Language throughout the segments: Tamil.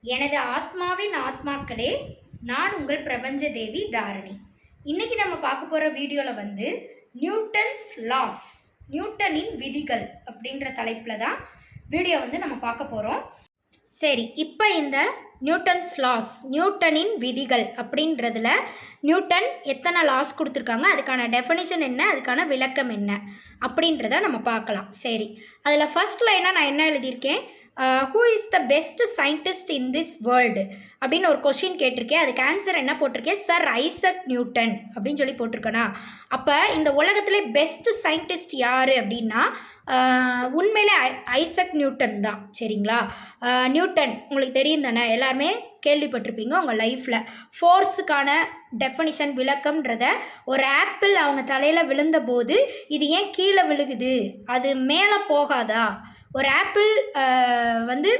எனது ஆத்மாவின் ஆத்மாக்களே, நான் உங்கள் பிரபஞ்ச தேவி தாரணி. இன்னைக்கு நம்ம பார்க்க போகிற வீடியோவில் வந்து நியூட்டன்ஸ் லாஸ், நியூட்டனின் விதிகள் அப்படின்ற தலைப்பில் தான் வீடியோ வந்து நம்ம பார்க்க போகிறோம். சரி, இப்போ இந்த நியூட்டன்ஸ் லாஸ், நியூட்டனின் விதிகள் அப்படின்றதுல நியூட்டன் எத்தனை லாஸ் கொடுத்துருக்காங்க, அதுக்கான டெஃபினிஷன் என்ன, அதுக்கான விளக்கம் என்ன அப்படின்றத நம்ம பார்க்கலாம். சரி, அதில் ஃபர்ஸ்ட் லைனாக நான் என்ன எழுதியிருக்கேன், who is the best scientist in this world அப்படின்னு ஒரு கொஷின் கேட்டிருக்கேன். அதுக்கு ஆன்சர் என்ன போட்டிருக்கேன், சர் ஐசக் நியூட்டன் அப்படின்னு சொல்லி போட்டிருக்கேனா. அப்போ இந்த உலகத்திலே பெஸ்ட் சயின்டிஸ்ட் யார் அப்படின்னா உண்மையிலே ஐசக் நியூட்டன் தான். சரிங்களா, நியூட்டன் உங்களுக்கு தெரியும் தானே, எல்லாருமே கேள்விப்பட்டிருப்பீங்க உங்கள் லைஃப்பில். ஃபோர்ஸுக்கான டெஃபனிஷன் விளக்கம்ன்றத, ஒரு ஆப்பிள் அவங்க தலையில் விழுந்தபோது இது ஏன் கீழே விழுகுது, அது மேலே போகாதா, ஒரு ஆப்பிள் வந்து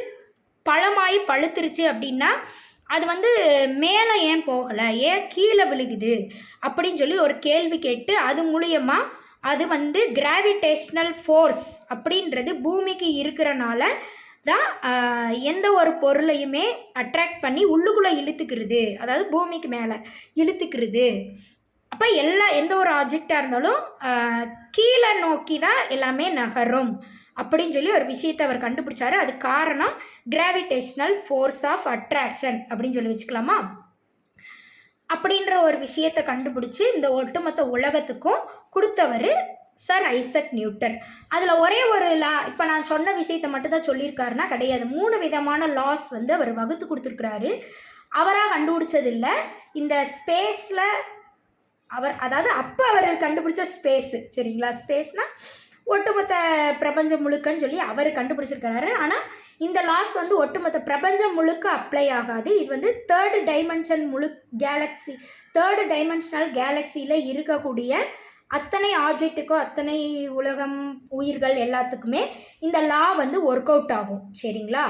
பழமாயி பழுத்துருச்சு அப்படின்னா அது வந்து மேலே ஏன் போகலை, ஏன் கீழே விழுகுது அப்படின்னு சொல்லி ஒரு கேள்வி கேட்டு அது மூலியமாக அது வந்து கிராவிடேஷ்னல் ஃபோர்ஸ் அப்படின்றது பூமிக்கு இருக்கிறனால தான் எந்த ஒரு பொருளையுமே அட்ராக்ட் பண்ணி உள்ளுக்குள்ளே இழுத்துக்கிறது, அதாவது பூமிக்கு மேலே இழுத்துக்கிறது. அப்போ எந்த ஒரு ஆப்ஜெக்டாக இருந்தாலும் கீழே நோக்கி தான் எல்லாமே நகரும் அப்படின்னு சொல்லி ஒரு விஷயத்தை அவர் கண்டுபிடிச்சாரு. அது காரணம் கிராவிடேஷ்னல் ஃபோர்ஸ் ஆஃப் அட்ராக்ஷன் அப்படின்னு சொல்லி வச்சுக்கலாமா. அப்படின்ற ஒரு விஷயத்தை கண்டுபிடிச்சி இந்த ஒட்டுமொத்த உலகத்துக்கும் கொடுத்தவர் சர் ஐசக் நியூட்டன். அதில் ஒரே ஒரு லா, இப்போ நான் சொன்ன விஷயத்தை மட்டும்தான் சொல்லியிருக்காருன்னா கிடையாது. 3 விதமான லாஸ் வந்து அவர் வகுத்து கொடுத்துருக்குறாரு. அவராக கண்டுபிடிச்சதில்லை. இந்த ஸ்பேஸில் அதாவது அப்போ அவர் கண்டுபிடிச்ச ஸ்பேஸு, சரிங்களா, ஸ்பேஸ்னால் ஒட்டுமொத்த பிரபஞ்சம் முழுக்கன்னு சொல்லி அவர் கண்டுபிடிச்சிருக்கிறாரு. ஆனால் இந்த லாஸ் வந்து ஒட்டுமொத்த பிரபஞ்சம் முழுக்க அப்ளை ஆகாது. இது வந்து தேர்டு டைமென்ஷனல் கேலக்சியில் இருக்கக்கூடிய அத்தனை ஆப்ஜெக்ட்டுக்கோ, அத்தனை உலகம் உயிர்கள் எல்லாத்துக்குமே இந்த லா வந்து ஒர்க் அவுட் ஆகும். சரிங்களா,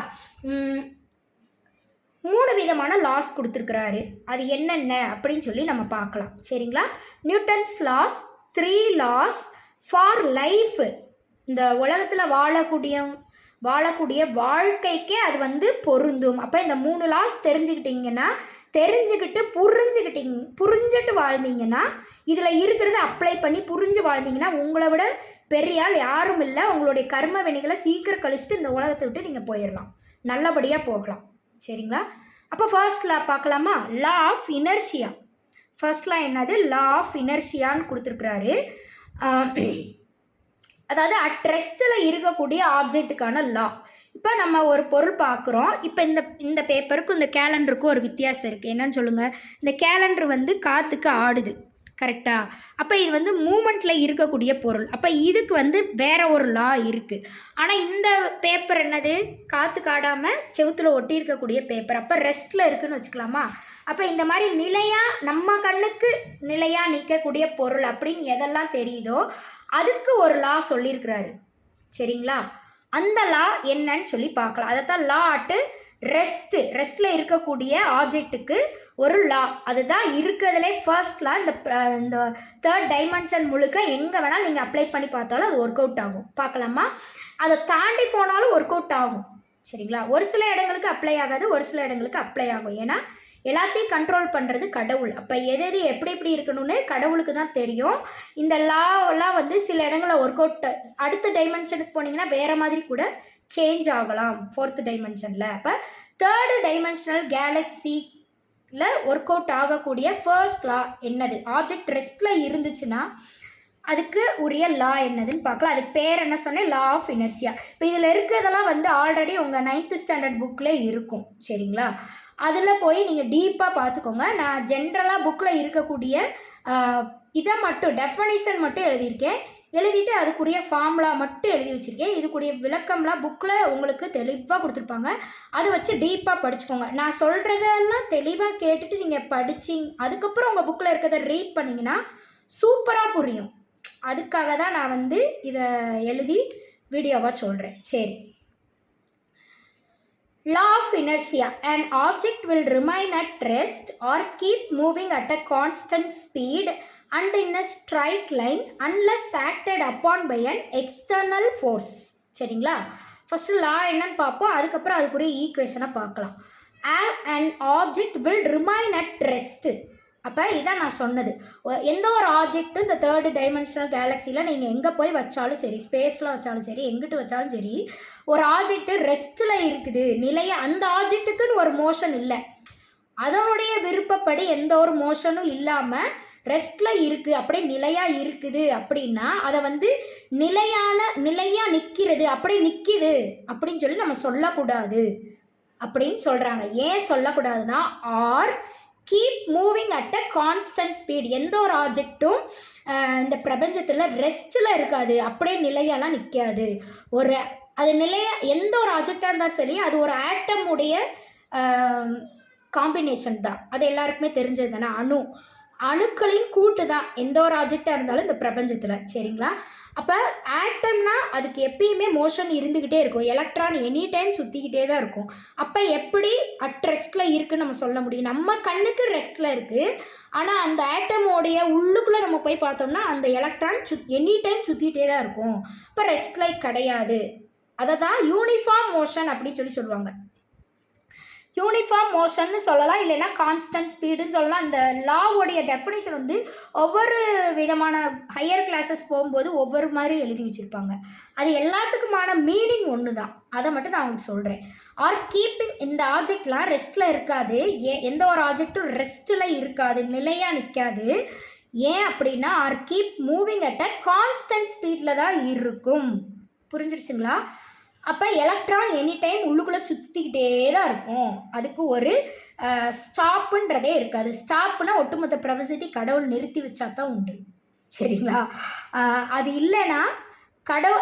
3 விதமான லாஸ் கொடுத்துருக்குறாரு. அது என்னென்ன அப்படின்னு சொல்லி நம்ம பார்க்கலாம். சரிங்களா, Newton's laws, 3 laws for life. இந்த உலகத்தில் வாழக்கூடிய வாழ்க்கைக்கே அது வந்து பொருந்தும். அப்போ இந்த 3 லாஸ் தெரிஞ்சுக்கிட்டிங்கன்னா, புரிஞ்சுட்டு வாழ்ந்தீங்கன்னா, இதில் இருக்கிறத அப்ளை பண்ணி புரிஞ்சு வாழ்ந்தீங்கன்னா உங்களை விட பெரிய ஆள் யாரும் இல்லை. உங்களுடைய கர்ம வினைகளை சீக்கிரம் கழிச்சிட்டு இந்த உலகத்தை விட்டு நீங்கள் போயிடலாம், நல்லபடியாக போகலாம். சரிங்களா, அப்போ ஃபர்ஸ்ட் லா பார்க்கலாமா. Law of inertia. First law என்னது, லா ஆஃப் இனர்ஷியான்னு கொடுத்துருக்குறாரு. அதாவது அட் ரெஸ்ட்டில் இருக்கக்கூடிய ஆப்ஜெக்ட்டுக்கான லா. இப்போ நம்ம ஒரு பொருள் பார்க்குறோம். இப்போ இந்த பேப்பருக்கும் இந்த கேலண்டருக்கும் ஒரு வித்தியாசம் இருக்குது. என்னன்னு சொல்லுங்கள். இந்த கேலண்டர் வந்து காற்றுக்கு ஆடுது, கரெக்டாக. அப்போ இது வந்து மூமெண்ட்டில் இருக்கக்கூடிய பொருள். அப்போ இதுக்கு வந்து வேற ஒரு லா இருக்குது. ஆனால் இந்த பேப்பர் என்னது, காற்றுக்கு ஆடாமல் செவுத்தில் ஒட்டி இருக்கக்கூடிய பேப்பர். அப்போ ரெஸ்ட்டில் இருக்குதுன்னு வச்சுக்கலாமா. அப்போ இந்த மாதிரி நிலையாக, நம்ம கண்ணுக்கு நிலையாக நிற்கக்கூடிய பொருள் அப்படின்னு எதெல்லாம் தெரியுதோ அதுக்கு ஒரு லா சொல்லியிருக்கிறாரு. சரிங்களா, அந்த லா என்னன்னு சொல்லி பார்க்கலாம். அதைத்தான் லா அட்டு ரெஸ்ட்டில் இருக்கக்கூடிய ஆப்ஜெக்ட்டுக்கு ஒரு லா. அதுதான் இருக்கிறதுலே ஃபர்ஸ்ட் லா. இந்த தேர்ட் டைமென்ஷன் முழுக்க எங்கே வேணாலும் நீங்கள் அப்ளை பண்ணி பார்த்தாலும் அது ஒர்க் அவுட் ஆகும். பார்க்கலாமா, அதை தாண்டி போனாலும் ஒர்க் அவுட் ஆகும். சரிங்களா, ஒரு சில இடங்களுக்கு அப்ளை ஆகாது, ஒரு சில இடங்களுக்கு அப்ளை ஆகும். ஏன்னா எல்லாத்தையும் கண்ட்ரோல் பண்ணுறது கடவுள். அப்போ எது எப்படி இருக்கணும்னு கடவுளுக்கு தான் தெரியும். இந்த லாவெல்லாம் வந்து சில இடங்களில் ஒர்க் அவுட், அடுத்த டைமென்ஷனுக்கு போனீங்கன்னா வேறு மாதிரி கூட சேஞ்ச் ஆகலாம் 4th டைமென்ஷனில். அப்போ தேர்டு டைமென்ஷனல் கேலக்சியில் ஒர்க் அவுட் ஆகக்கூடிய ஃபர்ஸ்ட் லா என்னது, ஆப்ஜெக்ட் ரெஸ்ட்டில் இருந்துச்சுன்னா அதுக்கு உரிய லா என்னதுன்னு பார்க்கலாம். அதுக்கு பேர் என்ன சொன்னேன், லா ஆஃப் இனர்ஷியா. இப்போ இதில் இருக்கிறதெல்லாம் வந்து ஆல்ரெடி உங்கள் 9th ஸ்டாண்டர்ட் புக்கில் இருக்கும். சரிங்களா, அதில் போய் நீங்கள் டீப்பாக பார்த்துக்கோங்க. நான் ஜென்ரலாக புக்கில் இருக்கக்கூடிய இதை மட்டும் டெஃபனிஷன் மட்டும் எழுதியிருக்கேன். எழுதிட்டு அதுக்குரிய ஃபார்முலா மட்டும் எழுதி வச்சுருக்கேன். இதுக்குரிய விளக்கம்லாம் புக்கில் உங்களுக்கு தெளிவாக கொடுத்துருப்பாங்க. அதை வச்சு டீப்பாக படிச்சுக்கோங்க. நான் சொல்கிறதெல்லாம் தெளிவாக கேட்டுட்டு நீங்கள் அதுக்கப்புறம் உங்கள் புக்கில் இருக்கிறத ரீட் பண்ணிங்கன்னா சூப்பராக புரியும். அதுக்காக தான் நான் வந்து இதை எழுதி வீடியோவாக சொல்கிறேன். சரி, law of inertia, an object will remain at rest or keep moving at a constant speed and in a straight line unless acted upon by an external force. சரிங்களா, ஃபஸ்ட்டு லா என்னன்னு பார்ப்போம், அதுக்கப்புறம் அதுக்குரிய ஈக்குவேஷனை பார்க்கலாம். an object will remain at rest. அப்போ இதான் நான் சொன்னது. எந்த ஒரு ஆப்ஜெக்ட்டும் இந்த தேர்டு டைமென்ஷனல் கேலக்சியில் நீங்கள் எங்கே போய் வச்சாலும் சரி, ஸ்பேஸில் வச்சாலும் சரி, எங்கிட்டு வச்சாலும் சரி, ஒரு ஆப்ஜெக்ட்டு ரெஸ்ட்டில் இருக்குது நிலைய, அந்த ஆப்ஜெக்ட்டுக்குன்னு ஒரு மோஷன் இல்லை, அதனுடைய விருப்பப்படி எந்த ஒரு மோஷனும் இல்லாமல் ரெஸ்ட்டில் இருக்குது, அப்படியே நிலையாக இருக்குது அப்படின்னா அதை நிலையாக நிற்கிறது, அப்படியே நிற்கிது அப்படின்னு சொல்லி நம்ம சொல்லக்கூடாது அப்படின்னு சொல்கிறாங்க. ஏன் சொல்லக்கூடாதுன்னா, are keep moving at a constant speed. எந்த ஒரு ஆப்ஜெக்டும் இந்த பிரபஞ்சத்தில் ரெஸ்ட்டில் இருக்காது, அப்படியே நிலையெல்லாம் நிற்காது. அது எந்த ஒரு ஆப்ஜெக்டாக இருந்தாலும் சரி, அது ஒரு ஆட்டமுடைய காம்பினேஷன் தான். அது எல்லாருக்குமே தெரிஞ்சது தானே. அணுக்களின் கூட்டு தான் எந்த ஒரு ஆப்ஜெக்டாக இருந்தாலும் இந்த பிரபஞ்சத்தில். சரிங்களா? அப்போ ஆட்டம்னா அதுக்கு எப்பயுமே மோஷன் இருந்துக்கிட்டே இருக்கும். எலக்ட்ரான் எனி டைம் சுற்றிக்கிட்டே தான் இருக்கும். அப்போ எப்படி அட் ரெஸ்ட்டில் இருக்குதுன்னு நம்ம சொல்ல முடியும்? நம்ம கண்ணுக்கு ரெஸ்ட்டில் இருக்குது, ஆனால் அந்த ஆட்டமோடைய உள்ளுக்குள்ளே நம்ம போய் பார்த்தோம்னா அந்த எலக்ட்ரான் எனி டைம் சுற்றிக்கிட்டே தான் இருக்கும். இப்போ ரெஸ்ட்டில் கிடையாது. அதை தான் யூனிஃபார்ம் மோஷன் அப்படின்னு சொல்லுவாங்க. யூனிஃபார்ம் மோஷன்னு சொல்லலாம், இல்லைன்னா கான்ஸ்டன்ட் ஸ்பீடுன்னு சொல்லலாம். இந்த லாவோடைய டெஃபினேஷன் ஒவ்வொரு விதமான ஹையர் கிளாஸஸ் போகும்போது ஒவ்வொரு மாதிரி எழுதி வச்சுருப்பாங்க. அது எல்லாத்துக்குமான மீனிங் ஒன்று தான். அதை மட்டும் நான் உங்களுக்கு சொல்கிறேன். ஆர் கீப்பிங், இந்த ஆப்ஜெக்ட்லாம் ரெஸ்ட்டில் இருக்காது. எந்த ஒரு ஆப்ஜெக்டும் ரெஸ்ட்டில் இருக்காது, நிலையாக நிற்காது. ஏன் அப்படின்னா, or keep moving at a constant ஸ்பீடில் தான் இருக்கும். புரிஞ்சிருச்சுங்களா? அப்போ எலக்ட்ரான் எனி டைம் உள்ளுக்குள்ளே சுற்றிக்கிட்டே தான் இருக்கும். அதுக்கு ஒரு ஸ்டாப்புன்றதே இருக்காது. ஸ்டாப்னா ஒட்டுமொத்த பிரபஞ்சத்தை கடவுள் நிறுத்தி வச்சா தான் உண்டு. சரிங்களா? அது இல்லைன்னா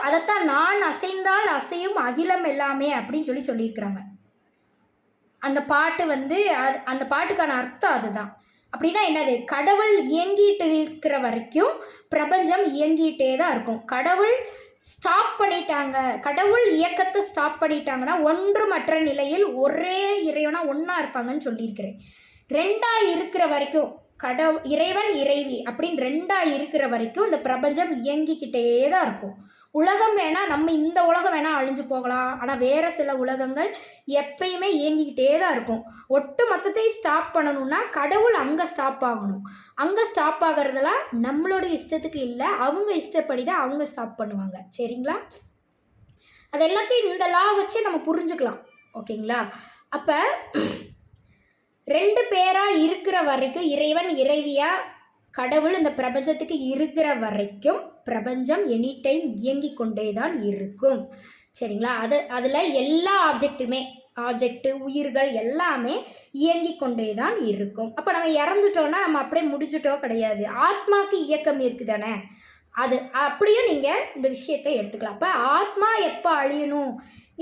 அதைத்தான் நான் அசைந்தால் அசையும் அகிலம் எல்லாமே அப்படின்னு சொல்லியிருக்கிறாங்க. அந்த பாட்டு அந்த பாட்டுக்கான அர்த்தம் அதுதான். அப்படின்னா என்னது? கடவுள் இயங்கிட்டு இருக்கிற வரைக்கும் பிரபஞ்சம் இயங்கிட்டே தான் இருக்கும். கடவுள் ஸ்டாப் பண்ணிட்டாங்க, கடவுள் இயக்கத்தை ஸ்டாப் பண்ணிட்டாங்கன்னா ஒன்றுமற்ற நிலையில் ஒரே இறைவனா ஒன்றா இருப்பாங்கன்னு சொல்லியிருக்கிறேன். ரெண்டாக இருக்கிற வரைக்கும் இறைவன் இறைவி அப்படின்னு ரெண்டாக இருக்கிற வரைக்கும் இந்த பிரபஞ்சம் இயங்கிக்கிட்டே தான் இருக்கும். உலகம் வேணால் நம்ம இந்த உலகம் வேணால் அழிஞ்சு போகலாம், ஆனால் வேறு சில உலகங்கள் எப்பயுமே இயங்கிக்கிட்டே தான் இருக்கும். ஒட்டு மொத்தத்தையும் ஸ்டாப் பண்ணணும்னா கடவுள் அங்கே ஸ்டாப் ஆகணும். அங்கே ஸ்டாப் ஆகிறதெல்லாம் நம்மளோட இஷ்டத்துக்கு இல்லை, அவங்க இஷ்டப்படி தான் அவங்க ஸ்டாப் பண்ணுவாங்க. சரிங்களா? அது எல்லாத்தையும் இந்த லா வச்சு நம்ம புரிஞ்சுக்கலாம். ஓகேங்களா? அப்போ ரெண்டு பேராக இருக்கிற வரைக்கும், இறைவன் இறைவியாக கடவுள் இந்த பிரபஞ்சத்துக்கு இருக்கிற வரைக்கும் பிரபஞ்சம் எனி டைம் இயங்கி கொண்டே தான் இருக்கும். சரிங்களா? அதில் எல்லா ஆப்ஜெக்ட்டு உயிர்கள் எல்லாமே இயங்கி கொண்டே தான் இருக்கும். அப்போ நம்ம இறந்துட்டோன்னா நம்ம அப்படியே முடிஞ்சிட்டோம் கிடையாது. ஆத்மாவுக்கு இயக்கம் இருக்குது தானே, அது அப்படியும் நீங்கள் இந்த விஷயத்தை எடுத்துக்கலாம். அப்போ ஆத்மா எப்போ அழியணும்,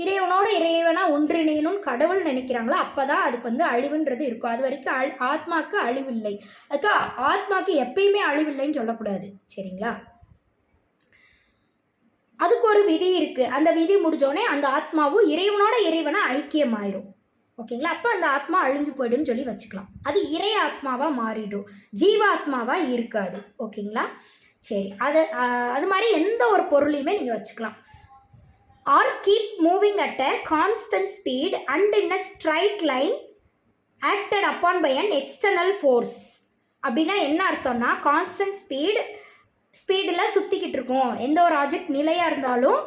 இறைவனோட இறைவனா ஒன்றிணையணும்னு கடவுள் நினைக்கிறாங்களோ அப்போ தான் அதுக்கு அழிவுன்றது இருக்கும். அது வரைக்கும் ஆத்மாவுக்கு அழிவில்லை. அதுக்கு ஆத்மாவுக்கு எப்பயுமே அழிவில்லைன்னு சொல்லக்கூடாது. சரிங்களா? அதுக்கு ஒரு விதி இருக்குது. அந்த விதி முடிஞ்சோடனே அந்த ஆத்மாவும் இறைவனோட இறைவனா ஐக்கியமாயிரும். ஓகேங்களா? அப்போ அந்த ஆத்மா அழிஞ்சு போய்டுன்னு சொல்லி வச்சுக்கலாம். அது இறை ஆத்மாவாக மாறிடும், ஜீவாத்மாவாக இருக்காது. ஓகேங்களா? சரி, அது மாதிரி எந்த ஒரு பொருளையுமே நீங்கள் வச்சுக்கலாம். Or keep moving at a constant speed and in a straight line acted upon by an external force. அப்படின்னா என்ன அர்த்தம்னா, கான்ஸ்டன்ட் ஸ்பீடில் சுற்றிக்கிட்டு இருக்கும். எந்த ஒரு ஆப்ஜெக்ட் நிலையாக இருந்தாலும்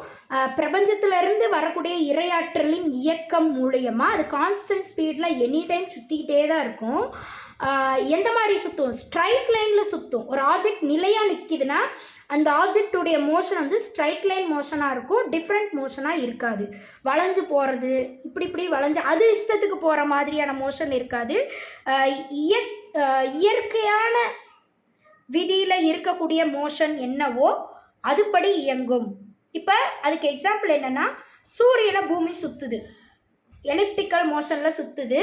பிரபஞ்சத்திலேருந்து வரக்கூடிய இரையாற்றலின் இயக்கம் மூலியமாக அது கான்ஸ்டன்ட் ஸ்பீடில் எனி டைம் சுற்றிக்கிட்டே தான் இருக்கும். எந்த மாதிரி சுற்றும்? ஸ்ட்ரைட் லைனில் சுற்றும். ஒரு ஆப்ஜெக்ட் நிலையாக நிற்கிதுன்னா அந்த ஆப்ஜெக்டுடைய மோஷன் ஸ்ட்ரைட் லைன் மோஷனாக இருக்கும், டிஃப்ரெண்ட் மோஷனாக இருக்காது. வளைஞ்சு போகிறது, இப்படி வளைஞ்சு அது இஷ்டத்துக்கு போகிற மாதிரியான மோஷன் இருக்காது. இயற்கையான விதியில் இருக்கக்கூடிய மோஷன் என்னவோ அதுபடி இயங்கும். இப்போ அதுக்கு எக்ஸாம்பிள் என்னென்னா, சூரியனை பூமி சுற்றுது, எலிப்டிக்கல் மோஷனில் சுற்றுது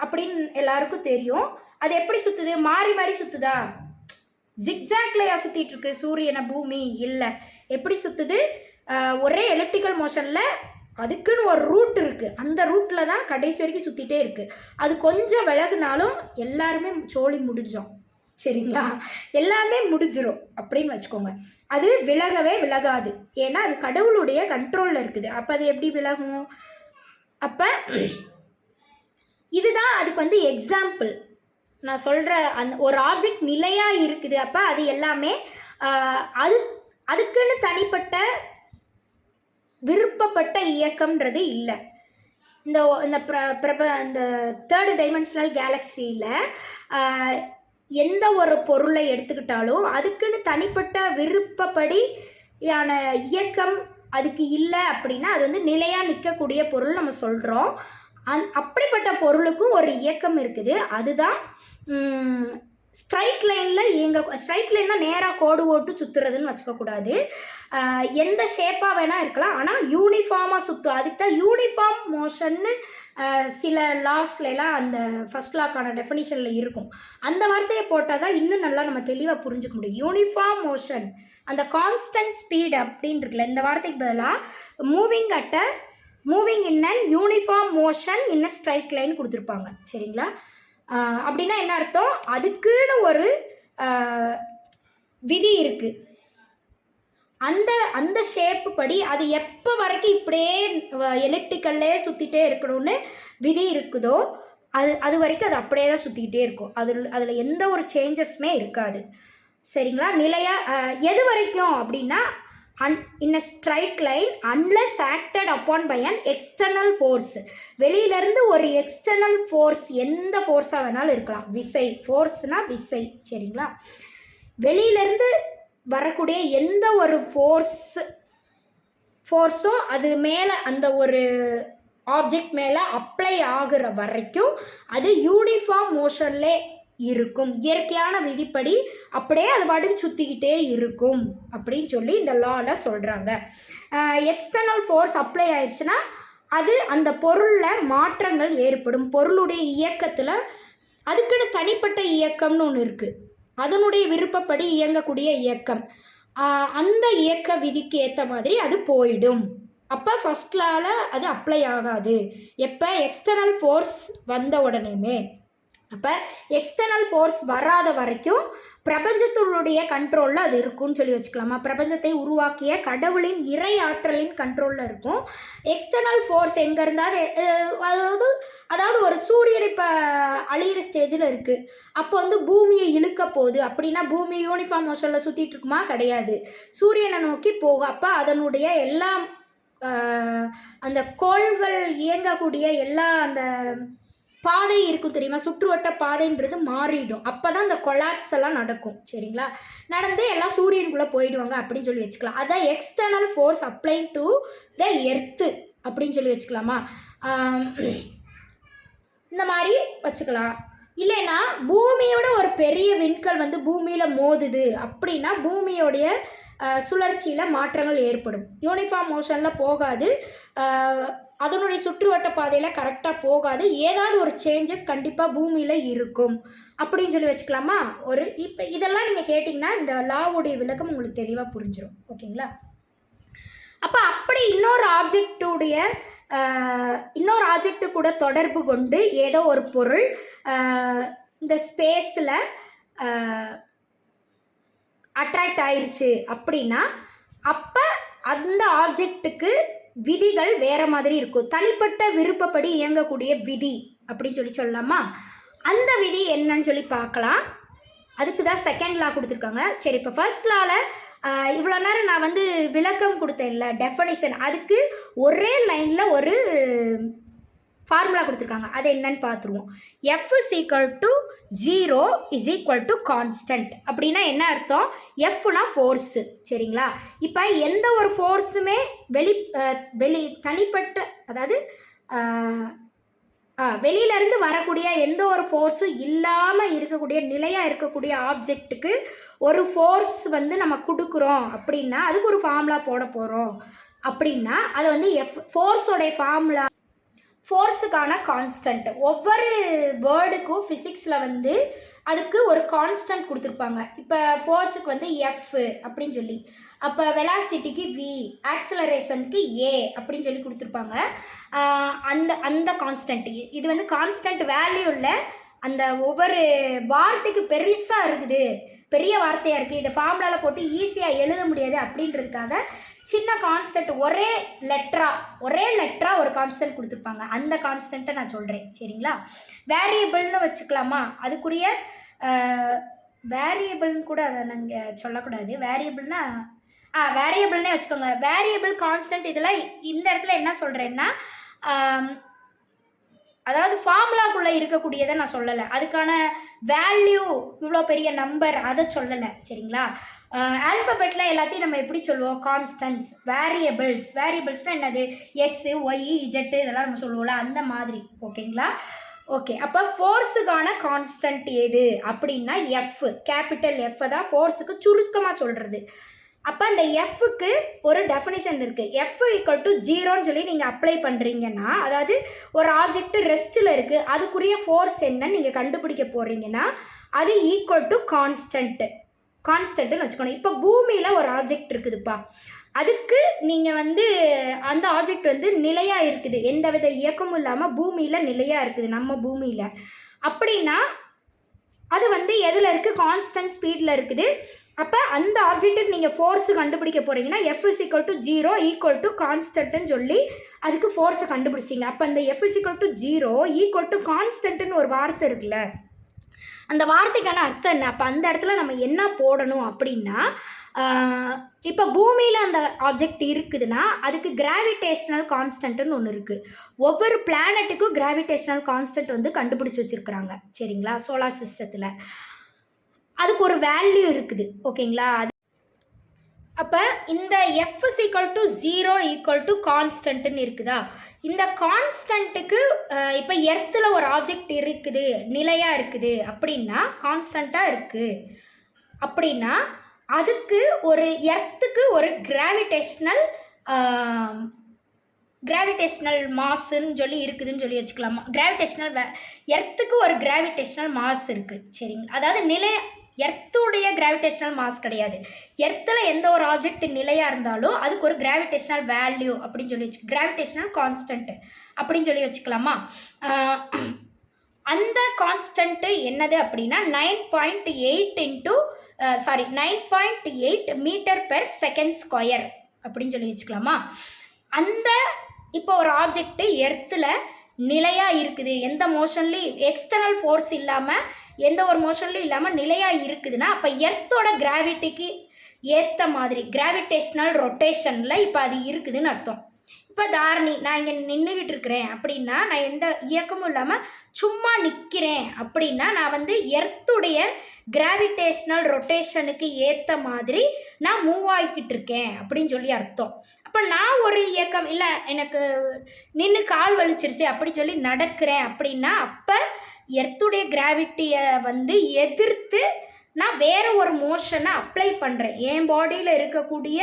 அப்படின்னு எல்லாருக்கும் தெரியும். அது எப்படி சுற்றுது? மாறி மாறி சுற்றுதா? ஜிக்ஸாக்லையா சுற்றிட்டு இருக்கு சூரியனை பூமி? இல்லை. எப்படி சுற்றுது? ஒரே எலிப்டிக்கல் மோஷனில் அதுக்குன்னு ஒரு ரூட் இருக்குது, அந்த ரூட்டில் தான் கடைசி வரைக்கும் சுற்றிட்டே இருக்குது. அது கொஞ்சம் விலகுனாலும் எல்லாருமே சோழி முடிஞ்சோம். சரிங்களா? எல்லாமே முடிஞ்சிடும் அப்படின்னு வச்சுக்கோங்க. அது விலகவே விலகாது, ஏன்னா அது கடவுளுடைய கண்ட்ரோலில் இருக்குது. அப்போ அது எப்படி விலகும்? அப்போ இதுதான் அதுக்கு வந்து எக்ஸாம்பிள். நான் சொல்கிற அந்த ஒரு ஆப்ஜெக்ட் நிலையாக இருக்குது, அப்போ அது எல்லாமே அது அதுக்குன்னு தனிப்பட்ட விருப்பப்பட்ட இயக்கம்ன்றது இல்லை. இந்த இந்த இந்த 3rd டைமென்ஷனல் கேலக்சியில் எந்த ஒரு பொருளை எடுத்துக்கிட்டாலும் அதுக்குன்னு தனிப்பட்ட விருப்பப்படியான இயக்கம் அதுக்கு இல்லை அப்படின்னா அது வந்து நிலையாக நிற்கக்கூடிய பொருள் நம்ம சொல்கிறோம். அப்படிப்பட்ட பொருளுக்கும் ஒரு இயக்கம் இருக்குது. அதுதான் ஸ்ட்ரைட் லைனில் நேராக கோடு ஓட்டு சுற்றுறதுன்னு வச்சுக்கக்கூடாது. எந்த ஷேப்பாக வேணால் இருக்கலாம், ஆனால் யூனிஃபார்மாக சுற்றும். அதுக்கு தான் யூனிஃபார்ம் மோஷன்னு சில லாஸ்ட்லாம் அந்த ஃபர்ஸ்ட் லாக்கான டெஃபினிஷனில் இருக்கும். அந்த வார்த்தையை போட்டால் தான் இன்னும் நல்லா நம்ம தெளிவாக புரிஞ்சுக்க முடியும். யூனிஃபார்ம் மோஷன், அந்த கான்ஸ்டன்ட் ஸ்பீட் அப்படின்னு இருக்குல்ல, இந்த வார்த்தைக்கு பதிலாக moving in and uniform motion in a straight line கொடுத்துருப்பாங்க. சரிங்களா? அப்படின்னா என்ன அர்த்தம்? அதுக்குன்னு ஒரு விதி இருக்குது. அந்த ஷேப்பு படி அது எப்போ வரைக்கும் இப்படியே எலிப்டிக்கல்லே சுற்றிட்டே இருக்கணும்னு விதி இருக்குதோ அது வரைக்கும் அது அப்படியே தான் சுற்றிக்கிட்டே இருக்கும். அதில் எந்த ஒரு சேஞ்சஸுமே இருக்காது. சரிங்களா? நிலையாக எது வரைக்கும் அப்படின்னா in a straight line unless acted upon by an external force. வெளியிலேருந்து ஒரு எக்ஸ்டர்னல் ஃபோர்ஸ், எந்த ஃபோர்ஸாக வேணாலும் இருக்கலாம். விசை, ஃபோர்ஸ்னால் விசை. சரிங்களா? வெளியிலேருந்து வரக்கூடிய எந்த ஒரு ஃபோர்ஸோ அது மேலே அந்த ஒரு ஆப்ஜெக்ட் மேலே அப்ளை ஆகுற வரைக்கும் அது யூனிஃபார்ம் மோஷன்லே இருக்கும். இயற்கையான விதிப்படி அப்படியே அது பாட்டுக்கு சுற்றிக்கிட்டே இருக்கும் அப்படின்னு சொல்லி இந்த லாவில் சொல்கிறாங்க. எக்ஸ்டர்னல் ஃபோர்ஸ் அப்ளை ஆயிடுச்சுன்னா அது அந்த பொருளில் மாற்றங்கள் ஏற்படும். பொருளுடைய இயக்கத்தில் அதுக்குன்னு தனிப்பட்ட இயக்கம்னு ஒன்று இருக்குது. அதனுடைய விருப்பப்படி இயங்கக்கூடிய இயக்கம். அந்த இயக்க விதிக்கு ஏற்ற மாதிரி அது போயிடும். அப்போ ஃபர்ஸ்ட் லாவில் அது அப்ளை ஆகாது. எப்போ எக்ஸ்டர்னல் ஃபோர்ஸ் வந்த உடனேமே. அப்போ எக்ஸ்டர்னல் ஃபோர்ஸ் வராத வரைக்கும் பிரபஞ்சத்தினுடைய கண்ட்ரோலில் அது இருக்கும்னு சொல்லி வச்சுக்கலாமா? பிரபஞ்சத்தை உருவாக்கிய கடவுளின் இறை ஆற்றலின் கண்ட்ரோலில் இருக்கும். எக்ஸ்டர்னல் ஃபோர்ஸ் எங்கே இருந்தால் அதாவது ஒரு சூரியன் இப்போ அழியிற ஸ்டேஜில் இருக்குது. அப்போ வந்து பூமியை இழுக்க போகுது அப்படின்னா பூமி யூனிஃபார்ம் மோஷனில் சுற்றிட்டு இருக்குமா? கிடையாது. சூரியனை நோக்கி போகும். அப்போ அதனுடைய எல்லாம் அந்த கோள்கள் இயங்கக்கூடிய எல்லா அந்த பாதை இருக்கும் தெரியுமா? சுற்றுவட்ட பாதைன்றது மாறிடும். அப்போ தான் அந்த கொலாப்ஸ் எல்லாம் நடக்கும். சரிங்களா? நடந்து எல்லாம் சூரியனுக்குள்ளே போயிடுவாங்க அப்படின்னு சொல்லி வச்சுக்கலாம். அதான் external force applying to the earth அப்படின்னு சொல்லி வச்சுக்கலாமா? இந்த மாதிரி வச்சுக்கலாம். இல்லைன்னா பூமியோட ஒரு பெரிய விண்கல் வந்து பூமியில் மோதுது அப்படின்னா பூமியோடைய சுழற்சியில் மாற்றங்கள் ஏற்படும். யூனிஃபார்ம் மோஷனில் போகாது, அதனுடைய சுற்றுவட்ட பாதையில் கரெக்டாக போகாது. ஏதாவது ஒரு சேஞ்சஸ் கண்டிப்பாக பூமியில் இருக்கும் அப்படின்னு சொல்லி வச்சுக்கலாமா? இப்போ இதெல்லாம் நீங்கள் கேட்டிங்கன்னா இந்த லாவுடைய விளக்கம் உங்களுக்கு தெளிவாக புரிஞ்சிடும். ஓகேங்களா? அப்போ அப்படி இன்னொரு ஆப்ஜெக்டு கூட தொடர்பு கொண்டு ஏதோ ஒரு பொருள் இந்த ஸ்பேஸில் அட்ராக்ட் ஆயிடுச்சு அப்படின்னா அப்போ அந்த ஆப்ஜெக்ட்டுக்கு விதிகள் வேறு மாதிரி இருக்கும். தனிப்பட்ட விருப்பப்படி இயங்கக்கூடிய விதி அப்படின்னு சொல்லலாமா? அந்த விதி என்னன்னு சொல்லி பார்க்கலாம். அதுக்கு தான் செகண்ட் லா கொடுத்துருக்காங்க. சரி, இப்போ ஃபர்ஸ்ட் லாவில் இவ்வளோ நேரம் நான் வந்து விளக்கம் கொடுத்தேன்ல, டெஃபனிஷன், அதுக்கு ஒரே லைனில் ஒரு ஃபார்முலா கொடுத்துருக்காங்க. அது என்னன்னு பார்த்துருவோம். F = 0 = constant. அப்படின்னா என்ன அர்த்தம்? Fனா ஃபோர்ஸு. சரிங்களா? இப்போ எந்த ஒரு ஃபோர்ஸுமே தனிப்பட்ட, அதாவது வெளியிலேருந்து வரக்கூடிய எந்த ஒரு ஃபோர்ஸும் இல்லாமல் இருக்கக்கூடிய நிலையாக இருக்கக்கூடிய ஆப்ஜெக்ட்டுக்கு ஒரு ஃபோர்ஸ் வந்து நம்ம கொடுக்குறோம் அப்படின்னா அதுக்கு ஒரு ஃபார்முலா போட போகிறோம் அப்படின்னா அதை வந்து ஃபோர்ஸோடைய ஃபார்முலா, ஃபோர்ஸுக்கான கான்ஸ்டன்ட். ஒவ்வொரு வேர்டுக்கும் ஃபிசிக்ஸில் வந்து அதுக்கு ஒரு கான்ஸ்டன்ட் கொடுத்துருப்பாங்க. இப்போ ஃபோர்ஸுக்கு வந்து F அப்படின்னு சொல்லி, அப்போ வெலாசிட்டிக்கு V, ஆக்சலரேஷனுக்கு A அப்படின்னு சொல்லி கொடுத்துருப்பாங்க. அந்த கான்ஸ்டன்ட் இது வந்து கான்ஸ்டன்ட் வேல்யூ இல்லை, அந்த ஒவ்வொரு வார்த்தைக்கு பெருசாக இருக்குது, பெரிய வார்த்தையாக இருக்குது, இதை ஃபார்முலாவில் போட்டு ஈஸியாக எழுத முடியாது அப்படின்றதுக்காக சின்ன கான்ஸ்டன்ட் ஒரே லெட்டராக ஒரு கான்ஸ்டன்ட் கொடுத்துருப்பாங்க. அந்த கான்ஸ்டன்ட்டை நான் சொல்கிறேன், சரிங்களா? வேரியபிள்னு வச்சுக்கலாமா? அதுக்குரிய வேரியபிள்னு கூட அதை நாங்கள் சொல்லக்கூடாது. வேரியபிள்னே வச்சுக்கோங்க. வேரியபிள், கான்ஸ்டன்ட் இதெல்லாம் இந்த இடத்துல என்ன சொல்கிறேன்னா, அதாவது ஃபார்முலாக்குள்ளே இருக்கக்கூடியதை நான் சொல்லலை. அதுக்கான வேல்யூ இவ்வளோ பெரிய நம்பர் அதை சொல்லலை, சரிங்களா? ஆல்ஃபபெட்டில் எல்லாத்தையும் நம்ம எப்படி சொல்லுவோம்? கான்ஸ்டன்ட்ஸ், வேரியபிள்ஸ்னால் என்னது? எக்ஸு, ஒய், இஜெட்டு இதெல்லாம் நம்ம சொல்லுவோம்ல, அந்த மாதிரி. ஓகேங்களா? ஓகே, அப்போ ஃபோர்ஸுக்கான கான்ஸ்டன்ட் எது அப்படின்னா எஃப், கேபிட்டல் எஃப் தான் ஃபோர்ஸுக்கு சுருக்கமாக சொல்கிறது. அப்போ அந்த எஃப்க்கு ஒரு டெஃபினிஷன் இருக்குது. எஃப் ஈக்குவல் டு 0ன்னு சொல்லி நீங்கள் அப்ளை பண்ணுறீங்கன்னா, அதாவது ஒரு ஆப்ஜெக்ட் ரெஸ்ட்டில் இருக்குது, அதுக்குரிய ஃபோர்ஸ் என்னன்னு நீங்கள் கண்டுபிடிக்க போகிறீங்கன்னா அது ஈக்குவல் டு கான்ஸ்டன்ட்டுன்னு வச்சுக்கணும். இப்போ பூமியில் ஒரு ஆப்ஜெக்ட் இருக்குதுப்பா, அதுக்கு நீங்கள் அந்த ஆப்ஜெக்ட் நிலையாக இருக்குது, எந்த வித இயக்கமும் இல்லாமல் பூமியில் நிலையாக இருக்குது, நம்ம பூமியில். அப்படின்னா அது எதில் இருக்குது? கான்ஸ்டன்ட் ஸ்பீடில் இருக்குது. அப்போ அந்த ஆப்ஜெக்ட்டுக்கு நீங்கள் ஃபோர்ஸு கண்டுபிடிக்க போகிறீங்கன்னா F is equal to 0 equal to கான்ஸ்டன்ட்டுன்னு சொல்லி அதுக்கு ஃபோர்ஸை கண்டுபிடிச்சிட்டிங்க. அப்போ அந்த F is equal to 0 equal to கான்ஸ்டன்ட்டுன்னு ஒரு வார்த்தை இருக்குல்ல, அந்த வார்த்தைக்கான அர்த்தம் என்ன? அப்போ அந்த இடத்துல நம்ம என்ன போடணும் அப்படின்னா, இப்போ பூமியில் அந்த ஆப்ஜெக்ட் இருக்குதுன்னா அதுக்கு கிராவிடேஷ்னல் கான்ஸ்டன்ட்டுன்னு ஒன்று இருக்குது. ஒவ்வொரு பிளானட்டுக்கும் கிராவிடேஷ்னல் கான்ஸ்டன்ட் கண்டுபிடிச்சி வச்சுருக்குறாங்க, சரிங்களா? சோலார் சிஸ்டத்தில் அதுக்கு ஒரு வேல்யூ இருக்குது, ஓகேங்களா? அப்போ இந்த F is equal to 0 equal to கான்ஸ்டன்ட்டுன்னு இருக்குதா? இந்த கான்ஸ்டன்ட்டுக்கு இப்போ எர்த்தில் ஒரு ஆப்ஜெக்ட் இருக்குது, நிலையாக இருக்குது அப்படின்னா, கான்ஸ்டண்ட்டாக இருக்குது அப்படின்னா அதுக்கு ஒரு எர்த்துக்கு ஒரு கிராவிடேஷ்னல் மாஸ்ன்னு சொல்லி இருக்குதுன்னு சொல்லி வச்சுக்கலாமா? எர்த்துக்கு ஒரு கிராவிடேஷ்னல் மாஸ் இருக்குது, சரிங்களா? அதாவது எர்த்துடைய கிராவிடேஷ்னல் மாஸ் கிடையாது. எர்த்தில் எந்த ஒரு ஆப்ஜெக்ட் நிலையாக இருந்தாலும் அதுக்கு ஒரு கிராவிடேஷ்னல் வேல்யூ அப்படின்னு சொல்லி கிராவிடேஷ்னல் கான்ஸ்டன்ட் அப்படின்னு சொல்லி வச்சுக்கலாமா? அந்த கான்ஸ்டன்ட்டு என்னது அப்படின்னா 9.8 மீட்டர் பெர் செகண்ட் ஸ்கொயர் அப்படின்னு சொல்லி வச்சுக்கலாமா? அந்த இப்போ ஒரு ஆப்ஜெக்ட் எர்த்தில் நிலையாக இருக்குது, எந்த மோஷன்லையும் எக்ஸ்டர்னல் ஃபோர்ஸ் இல்லாமல் எந்த ஒரு மோஷன்லையும் இல்லாமல் நிலையாக இருக்குதுன்னா அப்போ எர்த்தோட கிராவிட்டிக்கு ஏற்ற மாதிரி கிராவிடேஷ்னல் ரொட்டேஷனில் இப்போ அது இருக்குதுன்னு அர்த்தம். இப்போ தாரணி, நான் இங்கே நின்றுக்கிட்டு இருக்கிறேன் அப்படின்னா, நான் எந்த இயக்கமும் இல்லாமல் சும்மா நிற்கிறேன் அப்படின்னா நான் எர்த்துடைய கிராவிடேஷ்னல் ரொட்டேஷனுக்கு ஏற்ற மாதிரி நான் மூவ் ஆகிக்கிட்டு இருக்கேன் அப்படின்னு சொல்லி அர்த்தம். அப்போ நான் ஒரு இயக்கம் இல்லை, எனக்கு நின்று கால் வலிச்சிருச்சு அப்படி சொல்லி நடக்கிறேன் அப்படின்னா அப்போ எர்த்துடைய கிராவிட்டியை எதிர்த்து நான் வேறு ஒரு மோஷனை அப்ளை பண்ணுறேன். என் பாடியில் இருக்கக்கூடிய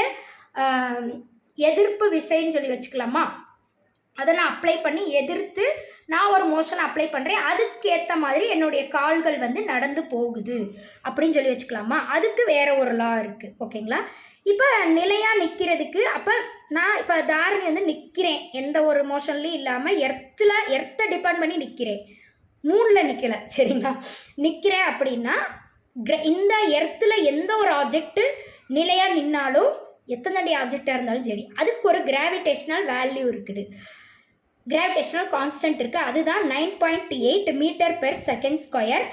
எதிர்ப்பு விசைன்னு சொல்லி வச்சுக்கலாமா? அதை நான் அப்ளை பண்ணி எதிர்த்து நான் ஒரு மோஷனை அப்ளை பண்ணுறேன், அதுக்கு ஏற்ற மாதிரி என்னுடைய கால்கள் நடந்து போகுது அப்படின்னு சொல்லி வச்சுக்கலாமா? அதுக்கு வேறு ஒரு லா இருக்குது, ஓகேங்களா? இப்போ நிலையாக நிற்கிறதுக்கு அப்போ நான் இப்போ தாரணி நிற்கிறேன், எந்த ஒரு மோஷன்லையும் இல்லாமல் எர்த்தை டிபெண்ட் பண்ணி நிற்கிறேன், மூணில் நிற்கலை, சரிங்களா? நிற்கிறேன் அப்படின்னா இந்த எர்த்தில் எந்த ஒரு ஆப்ஜெக்ட்டு நிலையாக நின்னாலும் எத்தனை அடி ஆப்ஜெக்டாக இருந்தாலும் சரி அதுக்கு ஒரு கிராவிடேஷ்னல் வேல்யூ இருக்குது, கிராவிடேஷ்னல் கான்ஸ்டன்ட் இருக்குது. அதுதான் 9.8 மீட்டர் பெர் செகண்ட் ஸ்கொயர்.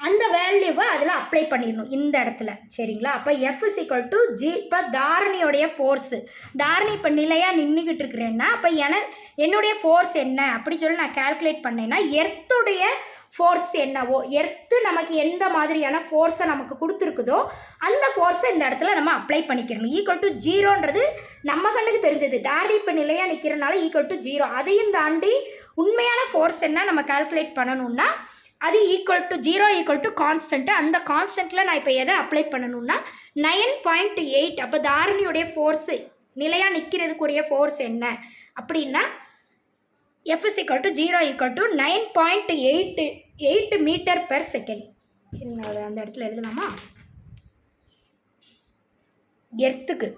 அந்த வேல்யூவை அதில் அப்ளை பண்ணிடணும் இந்த இடத்துல, சரிங்களா? அப்போ F is equal to G. இப்போ தாரணியோடைய ஃபோர்ஸு, தாரணி இப்போ நிலையாக நின்றுக்கிட்டு இருக்கிறேன்னா அப்போ என்னுடைய ஃபோர்ஸ் என்ன அப்படி சொல்லி நான் கால்குலேட் பண்ணேன்னா எர்த்துடைய ஃபோர்ஸ் என்னவோ, எர்த்து நமக்கு எந்த மாதிரியான ஃபோர்ஸை நமக்கு கொடுத்துருக்குதோ அந்த ஃபோர்ஸை இந்த இடத்துல நம்ம அப்ளை பண்ணிக்கிறணும். ஈக்குவல் டு 0ன்றது நம்ம கண்ணுக்கு தெரிஞ்சது, தாரணி இப்போ நிலையாக நிற்கிறனால ஈக்குவல் டு 0. அதையும் தாண்டி உண்மையான ஃபோர்ஸ் என்ன நம்ம கால்குலேட் பண்ணணும்னா அது equal to 0 equal to constant. அந்த கான்ஸ்டன்ட்டில் நான் இப்போ எதை அப்ளை பண்ணணும்னா 9.8. அப்போ தாரணியுடைய ஃபோர்ஸு நிலையாக நிற்கிறதுக்குரிய ஃபோர்ஸ் என்ன அப்படின்னா F is equal to 0 equal to 9.8 metre per second. அந்த இடத்துல எழுதலாமா? எர்த்துக்கு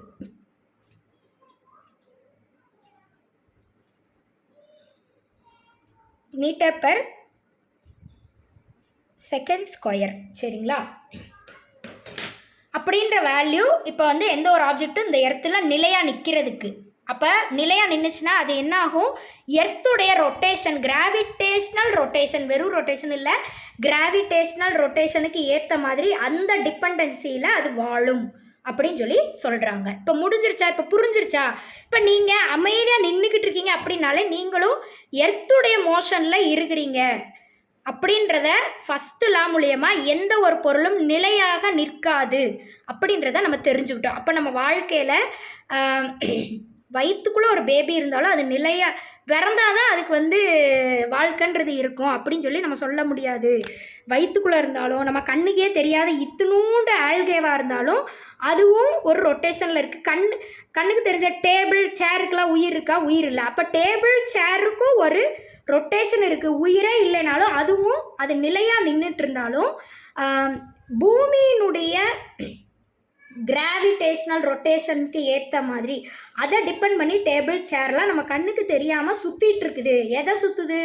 மீட்டர் பெர் செகண்ட் ஸ்கொயர். சரிங்களா? அப்படின்ற வேல்யூ இப்போ வந்து எந்த ஒரு ஆப்ஜெக்ட்டும் இந்த இடத்துல நிலையாக நிற்கிறதுக்கு, அப்போ நிலையாக நின்றுச்சுன்னா அது என்ன ஆகும்? எர்த்துடைய ரொட்டேஷன், கிராவிடேஷ்னல் ரொட்டேஷன், வெறும் ரொட்டேஷன் இல்லை, கிராவிடேஷ்னல் ரொட்டேஷனுக்கு ஏற்ற மாதிரி அந்த டிபெண்டன்சியில் அது வாழும் அப்படின்னு சொல்லி சொல்கிறாங்க. இப்போ முடிஞ்சிருச்சா? இப்போ புரிஞ்சிருச்சா? இப்போ நீங்கள் அமைதியாக நின்றுக்கிட்டு இருக்கீங்க அப்படின்னாலே நீங்களும் எர்த்துடைய மோஷனில் இருக்கிறீங்க அப்படின்றத ஃபஸ்ட்டு லா மூலியமா எந்த ஒரு பொருளும் நிலையாக நிற்காது அப்படின்றத நம்ம தெரிஞ்சுக்கிட்டோம். அப்போ நம்ம வாழ்க்கையில் வயிற்றுக்குள்ளே ஒரு பேபி இருந்தாலும் அது நிலையாக பிறந்தாதான் அதுக்கு வந்து வாழ்க்கைன்றது இருக்கும் அப்படின்னு சொல்லி நம்ம சொல்ல முடியாது. வயிற்றுக்குள்ளே இருந்தாலும் நம்ம கண்ணுக்கே தெரியாத இத்தினூண்டு ஆல்கேவாக இருந்தாலும் அதுவும் ஒரு ரொட்டேஷனில் இருக்குது. கண்ணுக்கு தெரிஞ்ச டேபிள் சேருக்கெலாம் உயிர் இருக்கா? உயிர் இல்லை. அப்போ டேபிள் சேருக்கும் ஒரு ரொட்டேஷன் இருக்குது. உயிரே இல்லைனாலும் அதுவும் அது நிலையாக நின்றுட்டு இருந்தாலும் பூமியினுடைய கிராவிடேஷ்னல் ரொட்டேஷனுக்கு ஏற்ற மாதிரி அதை டிபெண்ட் பண்ணி டேபிள் சேர்லாம் நம்ம கண்ணுக்கு தெரியாமல் சுற்றிட்டு இருக்குது. எதை சுற்றுது?